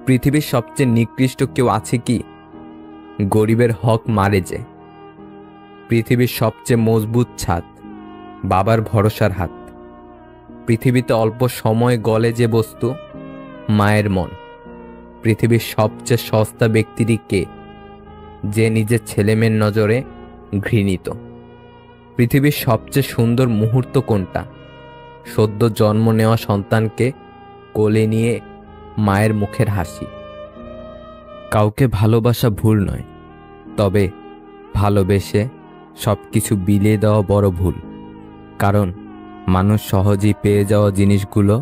পৃথিবীর সবচেয়ে নিকৃষ্ট কেউ আছে কি? গরিবের হক মারে যে। পৃথিবীর সবচেয়ে মজবুত ছাদ বাবার ভরসার হাত। পৃথিবীতে অল্প সময় গলে যে বস্তু, মায়ের মন। পৃথিবীর সবচেয়ে সস্তা ব্যক্তিটি কে? যে নিজের ছেলেমেয়ের নজরে ঘৃণিত। পৃথিবীর সবচেয়ে সুন্দর মুহূর্ত কোনটা? সদ্য জন্ম নেওয়া সন্তানকে কোলে নিয়ে মায়ের মুখের হাসি। কাউকে ভালোবাসা ভুল নয়, তবে ভালোবেসে সবকিছু বিলিয়ে দেওয়া বড় ভুল। কারণ মানুষ সহজেই পেয়ে যাওয়া জিনিসগুলো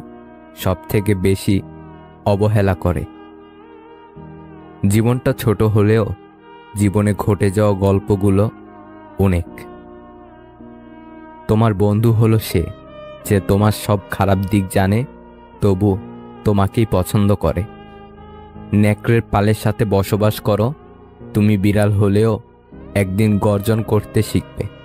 সবথেকে বেশি অবহেলা করে। জীবনটা ছোট হলেও জীবনে ঘটে যাওয়া গল্পগুলো অনেক। তোমার বন্ধু হলো সে যে তোমার সব খারাপ দিক জানে, তবু তোমাকেই পছন্দ করে। নেকড়ের পালের সাথে বসবাস করো, তুমি বিড়াল হলেও একদিন গর্জন করতে শিখবে।